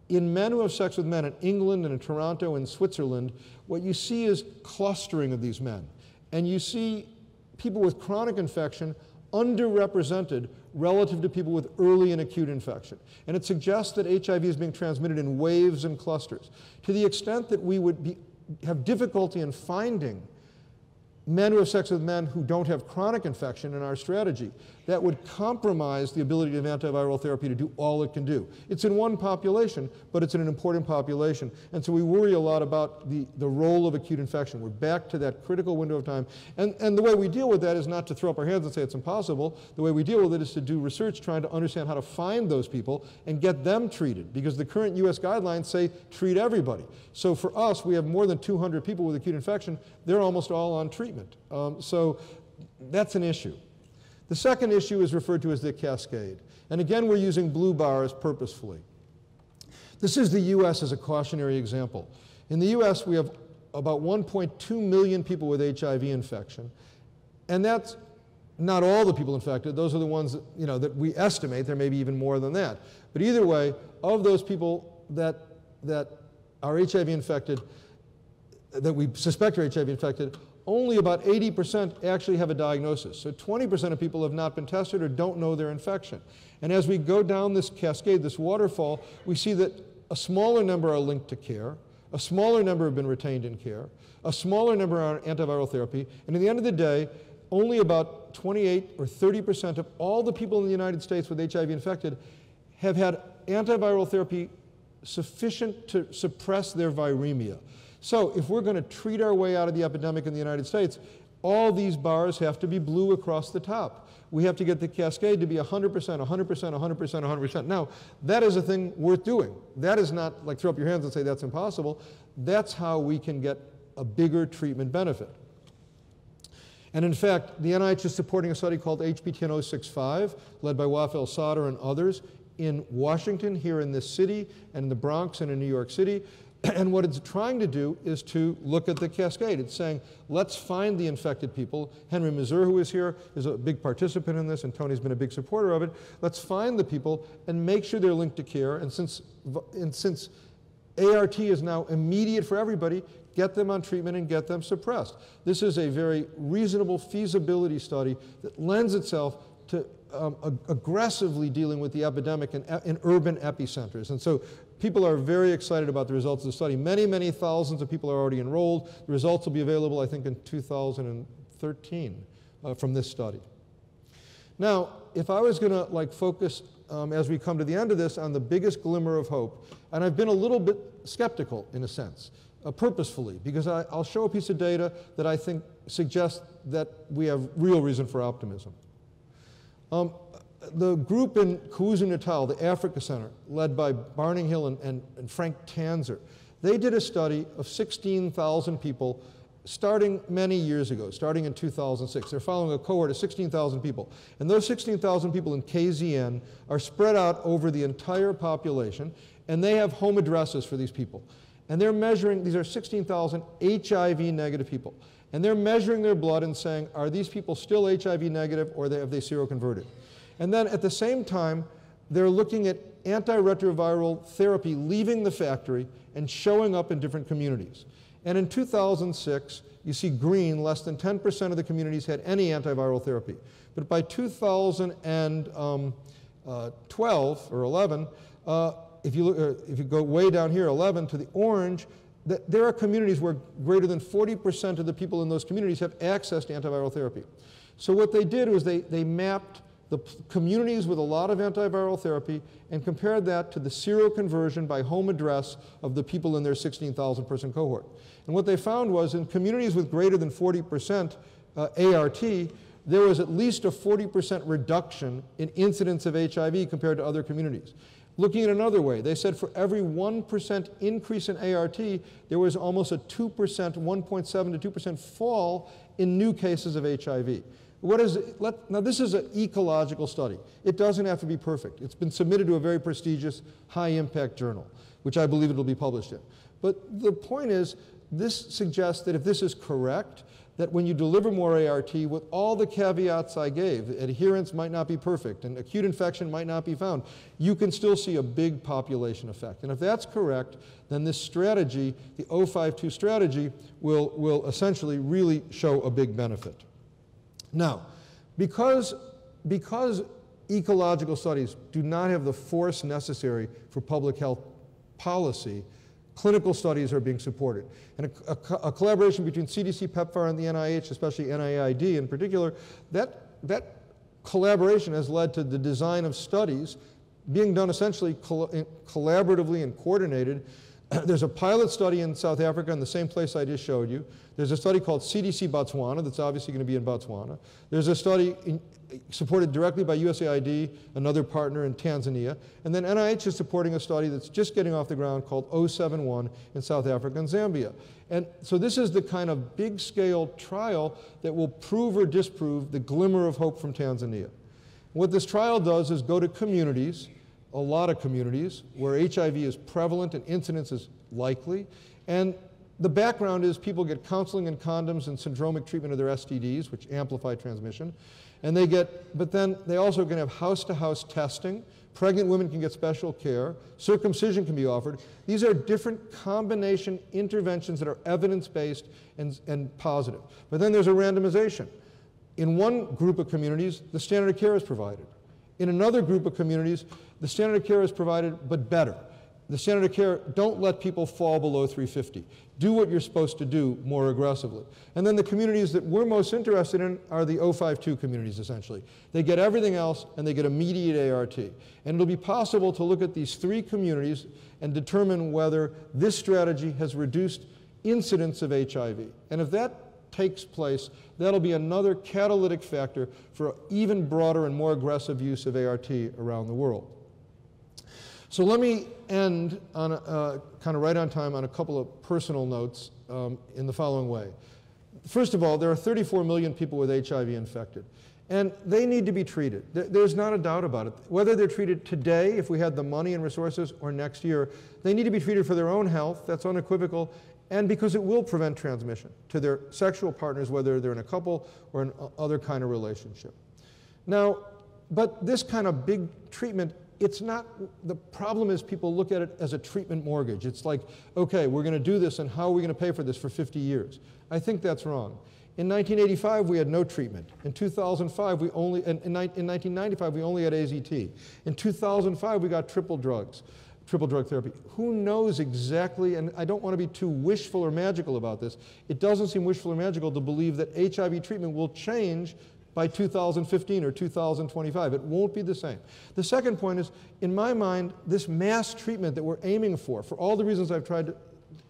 in men who have sex with men in England and in Toronto and Switzerland, what you see is clustering of these men. And you see people with chronic infection underrepresented relative to people with early and acute infection. And it suggests that HIV is being transmitted in waves and clusters. To the extent that we would have difficulty in finding men who have sex with men who don't have chronic infection in our strategy, that would compromise the ability of antiviral therapy to do all it can do. It's in one population, but it's in an important population. And so we worry a lot about the role of acute infection. We're back to that critical window of time. And the way we deal with that is not to throw up our hands and say it's impossible. The way we deal with it is to do research trying to understand how to find those people and get them treated, because the current US guidelines say treat everybody. So for us, we have more than 200 people with acute infection. They're almost all on treatment. So that's an issue. The second issue is referred to as the cascade. And again, we're using blue bars purposefully. This is the US as a cautionary example. In the US, we have about 1.2 million people with HIV infection. And that's not all the people infected. Those are the ones that, that we estimate. There may be even more than that. But either way, of those people that are HIV infected, that we suspect are HIV infected, only about 80% actually have a diagnosis. So 20% of people have not been tested or don't know their infection. And as we go down this cascade, this waterfall, we see that a smaller number are linked to care, a smaller number have been retained in care, a smaller number are on antiviral therapy, and at the end of the day, only about 28 or 30% of all the people in the United States with HIV infected have had antiviral therapy sufficient to suppress their viremia. So if we're going to treat our way out of the epidemic in the United States, all these bars have to be blue across the top. We have to get the cascade to be 100%, 100%, 100%, 100%. Now, that is a thing worth doing. That is not like throw up your hands and say that's impossible. That's how we can get a bigger treatment benefit. And in fact, the NIH is supporting a study called HB10065, led by Wafel Sadr and others, in Washington, here in this city, and in the Bronx and in New York City. And what it's trying to do is to look at the cascade. It's saying, let's find the infected people. Henry Mazur, who is here, is a big participant in this, and Tony's been a big supporter of it. Let's find the people and make sure they're linked to care. And since ART is now immediate for everybody, get them on treatment and get them suppressed. This is a very reasonable feasibility study that lends itself to aggressively dealing with the epidemic in urban epicenters. And so people are very excited about the results of the study. Many, many thousands of people are already enrolled. The results will be available, I think, in 2013 from this study. Now, if I was going to focus, as we come to the end of this, on the biggest glimmer of hope, and I've been a little bit skeptical in a sense, purposefully, because I'll show a piece of data that I think suggests that we have real reason for optimism. The group in KwaZulu-Natal, the Africa Center, led by Barning Hill and Frank Tanzer, they did a study of 16,000 people starting many years ago, starting in 2006. They're following a cohort of 16,000 people. And those 16,000 people in KZN are spread out over the entire population, and they have home addresses for these people. And they're measuring, these are 16,000 HIV negative people. And they're measuring their blood and saying, are these people still HIV negative or have they seroconverted? And then at the same time, they're looking at antiretroviral therapy leaving the factory and showing up in different communities. And in 2006, you see green, less than 10% of the communities had any antiviral therapy. But by 2012 or 11, if you go way down here, 11 to the orange, there are communities where greater than 40% of the people in those communities have access to antiviral therapy. So what they did was they mapped the communities with a lot of antiviral therapy and compared that to the seroconversion by home address of the people in their 16,000 person cohort. And what they found was in communities with greater than 40% ART, there was at least a 40% reduction in incidence of HIV compared to other communities. Looking at another way, they said for every 1% increase in ART, there was almost a 2%, 1.7 to 2% fall in new cases of HIV. Now this is an ecological study. It doesn't have to be perfect. It's been submitted to a very prestigious high-impact journal, which I believe it will be published in. But the point is, this suggests that if this is correct, that when you deliver more ART, with all the caveats I gave, adherence might not be perfect and acute infection might not be found, you can still see a big population effect. And if that's correct, then this strategy, the 052 strategy, will essentially really show a big benefit. Now, because ecological studies do not have the force necessary for public health policy, clinical studies are being supported. And a collaboration between CDC, PEPFAR, and the NIH, especially NIAID in particular, that collaboration has led to the design of studies being done essentially collaboratively and coordinated. There's a pilot study in South Africa in the same place I just showed you. There's a study called CDC Botswana that's obviously going to be in Botswana. There's a study supported directly by USAID, another partner in Tanzania. And then NIH is supporting a study that's just getting off the ground called 071 in South Africa and Zambia. And so this is the kind of big-scale trial that will prove or disprove the glimmer of hope from Tanzania. What this trial does is go to communities, a lot of communities, where HIV is prevalent and incidence is likely. And the background is people get counseling and condoms and syndromic treatment of their STDs, which amplify transmission. And they get, but then they also can have house-to-house testing. Pregnant women can get special care. Circumcision can be offered. These are different combination interventions that are evidence-based and positive. But then there's a randomization. In one group of communities, the standard of care is provided. In another group of communities, the standard of care is provided, but better. The standard of care, don't let people fall below 350. Do what you're supposed to do more aggressively. And then the communities that we're most interested in are the 052 communities, essentially. They get everything else, and they get immediate ART. And it'll be possible to look at these three communities and determine whether this strategy has reduced incidence of HIV. And if that takes place, that'll be another catalytic factor for even broader and more aggressive use of ART around the world. So let me end on kind of right on time on a couple of personal notes in the following way. First of all, there are 34 million people with HIV infected, and they need to be treated. There's not a doubt about it. Whether they're treated today, if we had the money and resources, or next year, they need to be treated for their own health. That's unequivocal. And because it will prevent transmission to their sexual partners, whether they're in a couple or an other kind of relationship. Now, but this kind of big treatment, it's not, the problem is people look at it as a treatment mortgage. It's like, okay, we're going to do this, and how are we going to pay for this for 50 years? I think that's wrong. In 1985, we had no treatment. In 2005, we only, in 1995, we only had AZT. In 2005, we got triple drug therapy. Who knows exactly, and I don't want to be too wishful or magical about this, it doesn't seem wishful or magical to believe that HIV treatment will change by 2015 or 2025. It won't be the same. The second point is, in my mind, this mass treatment that we're aiming for all the reasons I've tried to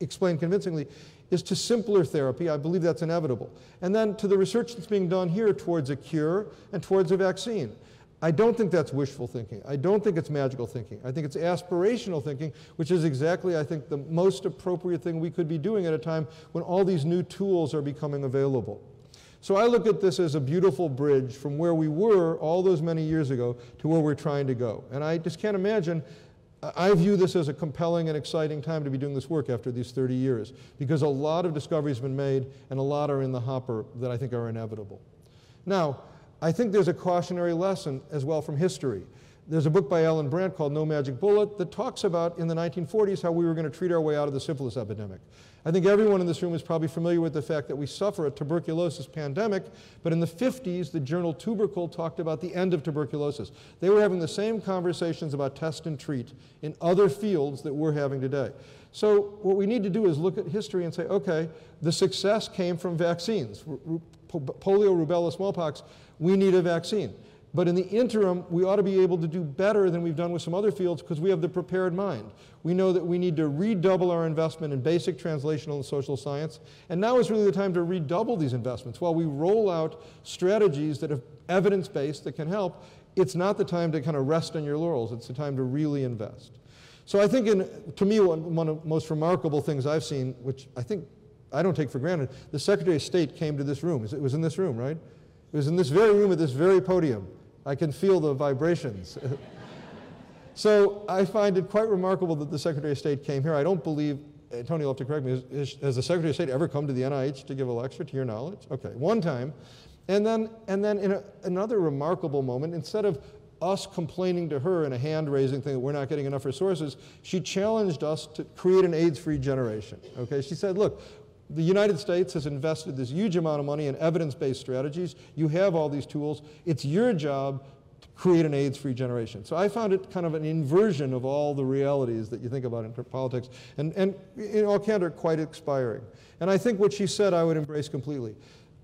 explain convincingly, is to simpler therapy. I believe that's inevitable. And then to the research that's being done here towards a cure and towards a vaccine. I don't think that's wishful thinking. I don't think it's magical thinking. I think it's aspirational thinking, which is exactly, I think, the most appropriate thing we could be doing at a time when all these new tools are becoming available. So I look at this as a beautiful bridge from where we were all those many years ago to where we're trying to go. And I just can't imagine, I view this as a compelling and exciting time to be doing this work after these 30 years, because a lot of discoveries have been made and a lot are in the hopper that I think are inevitable. Now, I think there's a cautionary lesson as well from history. There's a book by Alan Brandt called No Magic Bullet that talks about in the 1940s how we were going to treat our way out of the syphilis epidemic. I think everyone in this room is probably familiar with the fact that we suffer a tuberculosis pandemic, but in the 50s, the journal Tubercle talked about the end of tuberculosis. They were having the same conversations about test and treat in other fields that we're having today. So what we need to do is look at history and say, okay, the success came from vaccines. Polio, rubella, smallpox, we need a vaccine. But in the interim, we ought to be able to do better than we've done with some other fields because we have the prepared mind. We know that we need to redouble our investment in basic translational and social science. And now is really the time to redouble these investments. While we roll out strategies that are evidence-based that can help, it's not the time to kind of rest on your laurels. It's the time to really invest. So I think, to me, one of the most remarkable things I've seen, which I think I don't take for granted, the Secretary of State came to this room. It was in this room, right? It was in this very room at this very podium. I can feel the vibrations. So I find it quite remarkable that the Secretary of State came here. I don't believe, Tony will have to correct me, has the Secretary of State ever come to the NIH to give a lecture, to your knowledge? Okay, one time. And then in another remarkable moment, instead of us complaining to her in a hand-raising thing that we're not getting enough resources, she challenged us to create an AIDS-free generation. Okay, she said, look, the United States has invested this huge amount of money in evidence-based strategies. You have all these tools. It's your job to create an AIDS-free generation. So I found it kind of an inversion of all the realities that you think about in politics, and in all candor, quite inspiring. And I think what she said I would embrace completely.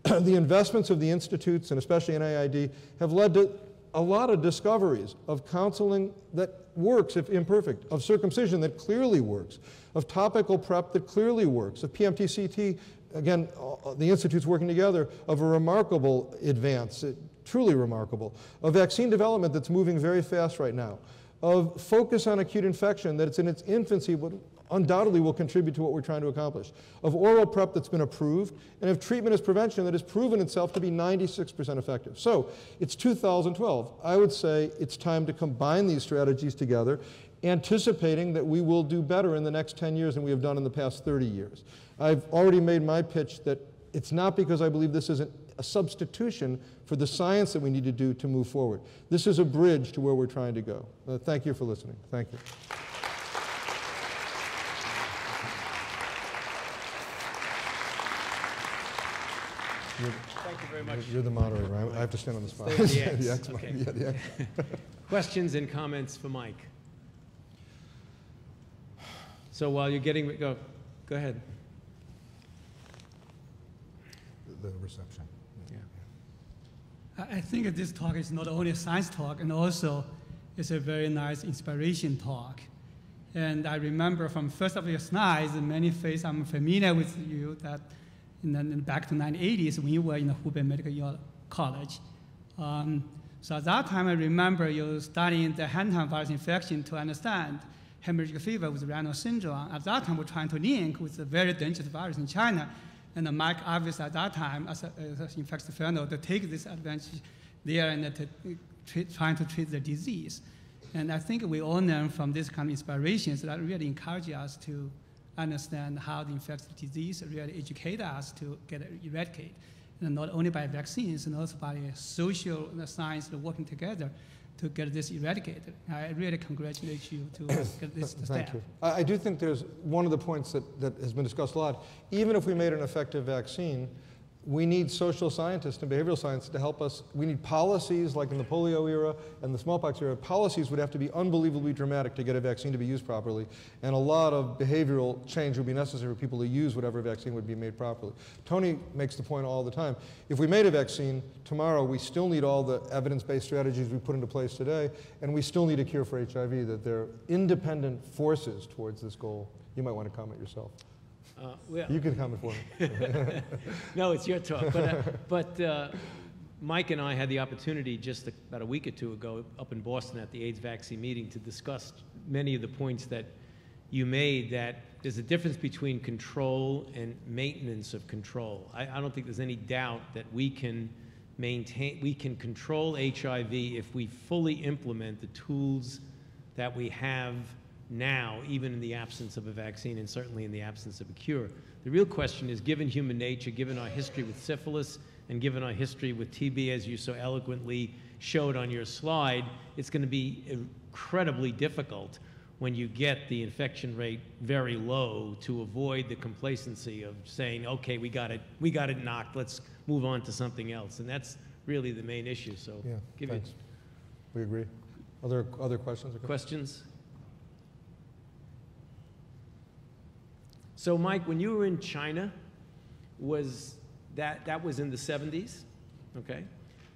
the investments of the institutes, and especially NIID, have led to a lot of discoveries of counseling that works, if imperfect, of circumcision that clearly works, of topical prep that clearly works, of PMT-CT, again, the institutes working together, of a remarkable advance, truly remarkable, of vaccine development that's moving very fast right now, of focus on acute infection that's in its infancy but undoubtedly will contribute to what we're trying to accomplish, of oral prep that's been approved, and of treatment as prevention that has proven itself to be 96% effective. So it's 2012. I would say it's time to combine these strategies together, anticipating that we will do better in the next 10 years than we have done in the past 30 years. I've already made my pitch that it's not because I believe this isn't a substitution for the science that we need to do to move forward. This is a bridge to where we're trying to go. Thank you for listening. Thank you. Thank you very much. You're the moderator. I have to stand on the spot. Okay. Questions and comments for Mike? So while you're getting, go ahead. The reception. Yeah. I think this talk is not only a science talk, and also it's a very nice inspiration talk. And I remember from first of your slides, many things I'm familiar with you that back to 1980s when you were in the Hubei Medical College. So at that time, I remember you studying the hand-hand virus infection to understand hemorrhagic fever with Raynaud syndrome. At that time, we're trying to link with a very dangerous virus in China. And Mike obviously at that time, as an infectious fellow, to take this advantage there and trying to treat the disease. And I think we all learn from this kind of inspirations that really encourage us to understand how the infectious disease really educate us to get it eradicated. And not only by vaccines, and also by social science working together to get this eradicated. I really congratulate you to get this step. Thank you. I do think there's one of the points that has been discussed a lot. Even if we made an effective vaccine, we need social scientists and behavioral science to help us. We need policies like in the polio era and the smallpox era. Policies would have to be unbelievably dramatic to get a vaccine to be used properly. And a lot of behavioral change would be necessary for people to use whatever vaccine would be made properly. Tony makes the point all the time. If we made a vaccine tomorrow, we still need all the evidence-based strategies we put into place today, and we still need a cure for HIV, that they're independent forces towards this goal. You might want to comment yourself. Well, you can comment for me. No, it's your talk. But Mike and I had the opportunity just about a week or two ago up in Boston at the AIDS vaccine meeting to discuss many of the points that you made, that there's a difference between control and maintenance of control. I don't think there's any doubt that we can control HIV if we fully implement the tools that we have now, even in the absence of a vaccine and certainly in the absence of a cure. The real question is, given human nature, given our history with syphilis, and given our history with TB, as you so eloquently showed on your slide, it's going to be incredibly difficult when you get the infection rate very low to avoid the complacency of saying, okay, we got it knocked, let's move on to something else. And that's really the main issue. So yeah, thanks. We agree. Other questions? Questions? So, Mike, when you were in China, that was in the 70s, okay?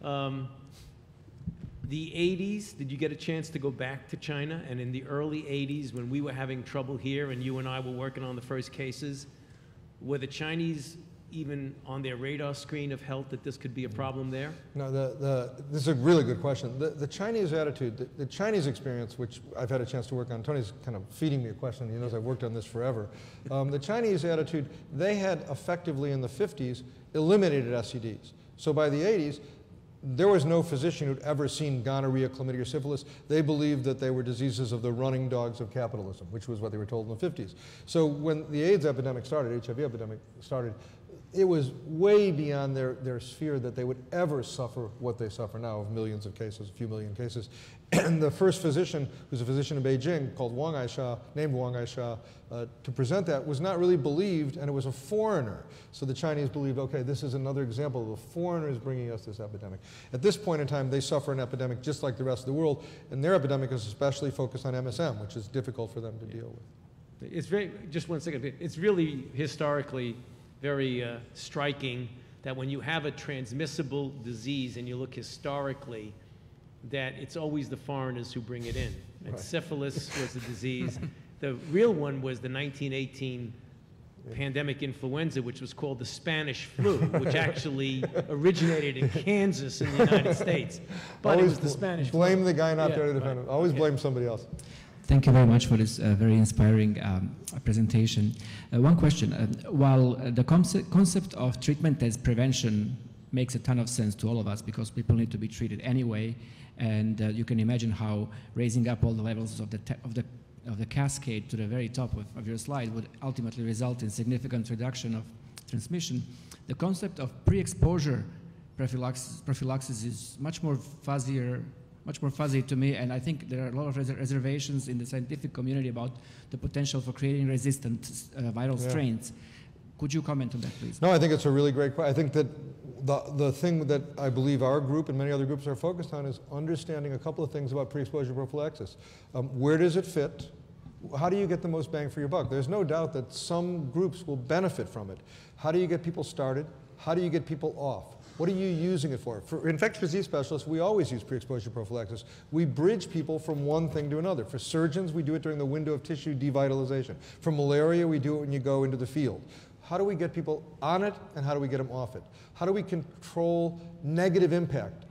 The 80s, did you get a chance to go back to China? And in the early 80s, when we were having trouble here and you and I were working on the first cases, were the Chinese even on their radar screen of health that this could be a problem there? No, this is a really good question. The Chinese attitude, the Chinese experience, which I've had a chance to work on, Tony's kind of feeding me a question, he knows I've worked on this forever. The Chinese attitude, they had effectively in the 50s eliminated STDs. So by the 80s, there was no physician who'd ever seen gonorrhea, chlamydia, or syphilis. They believed that they were diseases of the running dogs of capitalism, which was what they were told in the 50s. So when the AIDS epidemic started, HIV epidemic started, it was way beyond their sphere that they would ever suffer what they suffer now of millions of cases, a few million cases. And the first physician, who's a physician in Beijing, called Wang Aisha, named Wang Aisha, to present that, was not really believed, and it was a foreigner. So the Chinese believed, okay, this is another example of a foreigner is bringing us this epidemic. At this point in time, they suffer an epidemic just like the rest of the world, and their epidemic is especially focused on MSM, which is difficult for them to deal with. It's very, just one second, it's really historically very striking that when you have a transmissible disease and you look historically, that it's always the foreigners who bring it in. And syphilis was the disease. The real one was the 1918 pandemic influenza, which was called the Spanish flu, which actually originated in Kansas in the United States. But always it was the Spanish blame flu. the guy not there to defend it. Always blame somebody else. Thank you very much for this very inspiring presentation. One question. While the concept of treatment as prevention makes a ton of sense to all of us because people need to be treated anyway, and you can imagine how raising up all the levels of the cascade to the very top of your slide would ultimately result in significant reduction of transmission. The concept of pre-exposure prophylaxis is much more fuzzy to me, and I think there are a lot of reservations in the scientific community about the potential for creating resistant viral strains. Could you comment on that, please? No, I think it's a really great question. I think that the thing that I believe our group and many other groups are focused on is understanding a couple of things about pre-exposure prophylaxis. Where does it fit? How do you get the most bang for your buck? There's no doubt that some groups will benefit from it. How do you get people started? How do you get people off? What are you using it for? For infectious disease specialists, we always use pre-exposure prophylaxis. We bridge people from one thing to another. For surgeons, we do it during the window of tissue devitalization. For malaria, we do it when you go into the field. How do we get people on it, and how do we get them off it? How do we control negative impact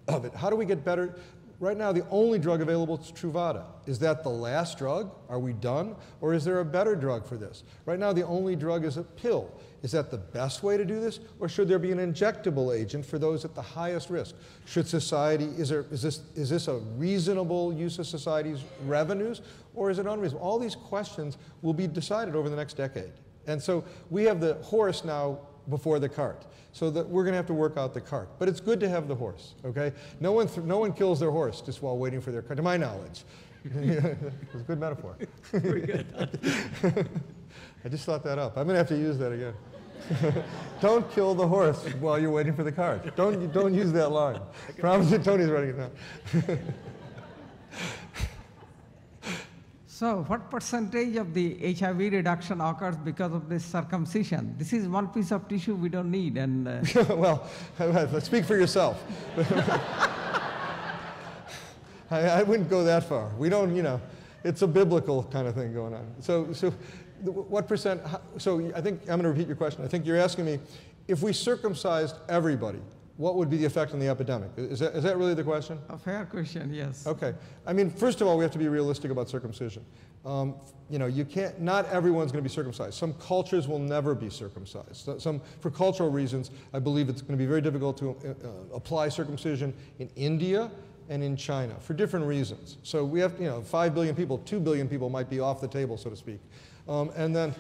of it? How do we get better? Right now, the only drug available is Truvada. Is that the last drug? Are we done? Or is there a better drug for this? Right now, the only drug is a pill. Is that the best way to do this? Or should there be an injectable agent for those at the highest risk? Should society, is this a reasonable use of society's revenues? Or is it unreasonable? All these questions will be decided over the next decade. And so we have the horse now before the cart. So that we're going to have to work out the cart. But it's good to have the horse, okay? No one kills their horse just while waiting for their cart, to my knowledge. It's a good metaphor. Very good. I just thought that up. I'm going to have to use that again. Don't kill the horse while you're waiting for the cart. Don't use that line. Promise you, Tony's writing it down. So what percentage of the HIV reduction occurs because of this circumcision? This is one piece of tissue we don't need. And well, speak for yourself. I wouldn't go that far. We don't, it's a biblical kind of thing going on. So what percent, so I think, I'm going to repeat your question. I think you're asking me, if we circumcised everybody, what would be the effect on the epidemic? Is that really the question? a fair question, yes. Okay. I mean, first of all, we have to be realistic about circumcision. Not everyone's going to be circumcised. Some cultures will never be circumcised. For cultural reasons, I believe it's going to be very difficult to apply circumcision in India and in China for different reasons. So we have, 5 billion people, 2 billion people might be off the table, so to speak. And then,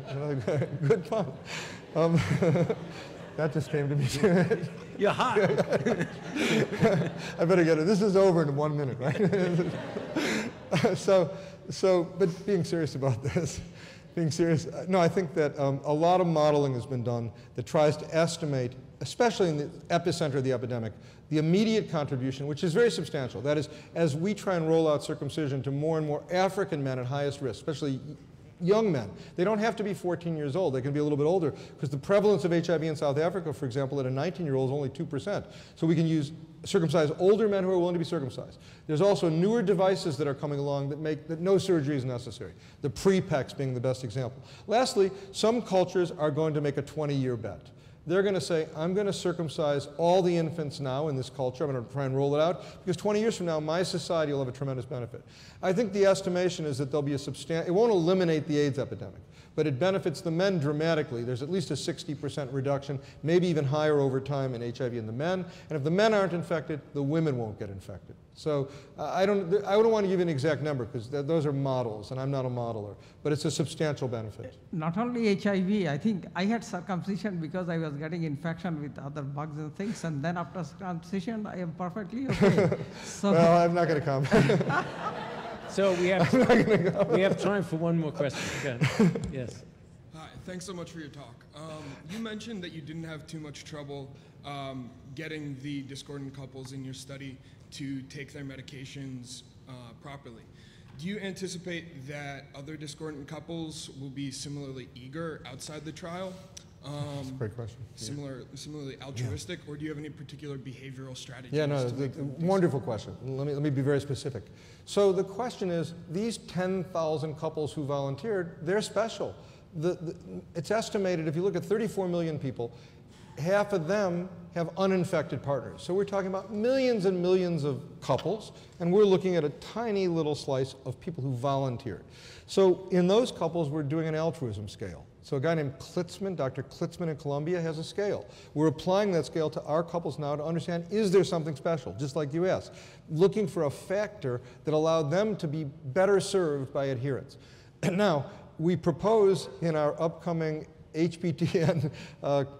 another good pun. That just came to me. You're hot. I better get it. This is over in 1 minute, right? But being serious about this, no, I think that a lot of modeling has been done that tries to estimate, especially in the epicenter of the epidemic, the immediate contribution, which is very substantial. That is, as we try and roll out circumcision to more and more African men at highest risk, especially young men. They don't have to be 14 years old. They can be a little bit older because the prevalence of HIV in South Africa, for example, at a 19-year-old is only 2%. So we can circumcise older men who are willing to be circumcised. There's also newer devices that are coming along that make that no surgery is necessary. The pre-pex being the best example. Lastly, some cultures are going to make a 20-year bet. They're going to say, I'm going to circumcise all the infants now in this culture. I'm going to try and roll it out because 20 years from now, my society will have a tremendous benefit. I think the estimation is that there'll be it won't eliminate the AIDS epidemic, but it benefits the men dramatically. There's at least a 60% reduction, maybe even higher over time in HIV in the men. And if the men aren't infected, the women won't get infected. So I don't want to give you an exact number because those are models, and I'm not a modeler, but it's a substantial benefit. Not only HIV, I think I had circumcision because I was getting infection with other bugs and things, and then after circumcision, I am perfectly okay. So well, I'm not going to comment. So we have time for one more question. Okay. Yes. Hi, thanks so much for your talk. You mentioned that you didn't have too much trouble getting the discordant couples in your study to take their medications properly. Do you anticipate that other discordant couples will be similarly eager outside the trial That's a great question. Similarly altruistic, or do you have any particular behavioral strategies? Yeah, no, to make them wonderful question. Let me be very specific. So the question is, these 10,000 couples who volunteered, they're special. It's estimated, if you look at 34 million people, half of them have uninfected partners. So we're talking about millions and millions of couples, and we're looking at a tiny little slice of people who volunteered. So in those couples, we're doing an altruism scale. So a guy named Klitzman, Dr. Klitzman in Columbia, has a scale. We're applying that scale to our couples now to understand, is there something special, just like you asked, looking for a factor that allowed them to be better served by adherence. And now, we propose in our upcoming HPTN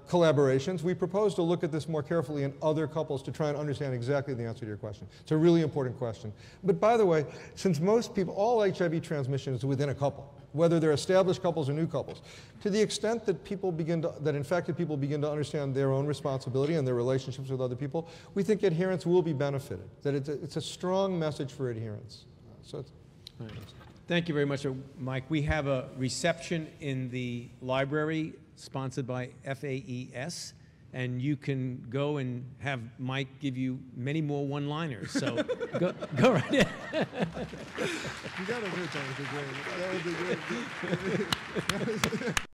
collaborations, we propose to look at this more carefully in other couples to try and understand exactly the answer to your question. It's a really important question. But by the way, since most people, all HIV transmission is within a couple, whether they're established couples or new couples, to the extent that that infected people begin to understand their own responsibility and their relationships with other people, we think adherence will be benefited, that it's a strong message for adherence. So it's, Thank you very much, Mike. We have a reception in the library sponsored by FAES, and you can go and have Mike give you many more one-liners. So go right in. you got to do it, that would be great. That would be great.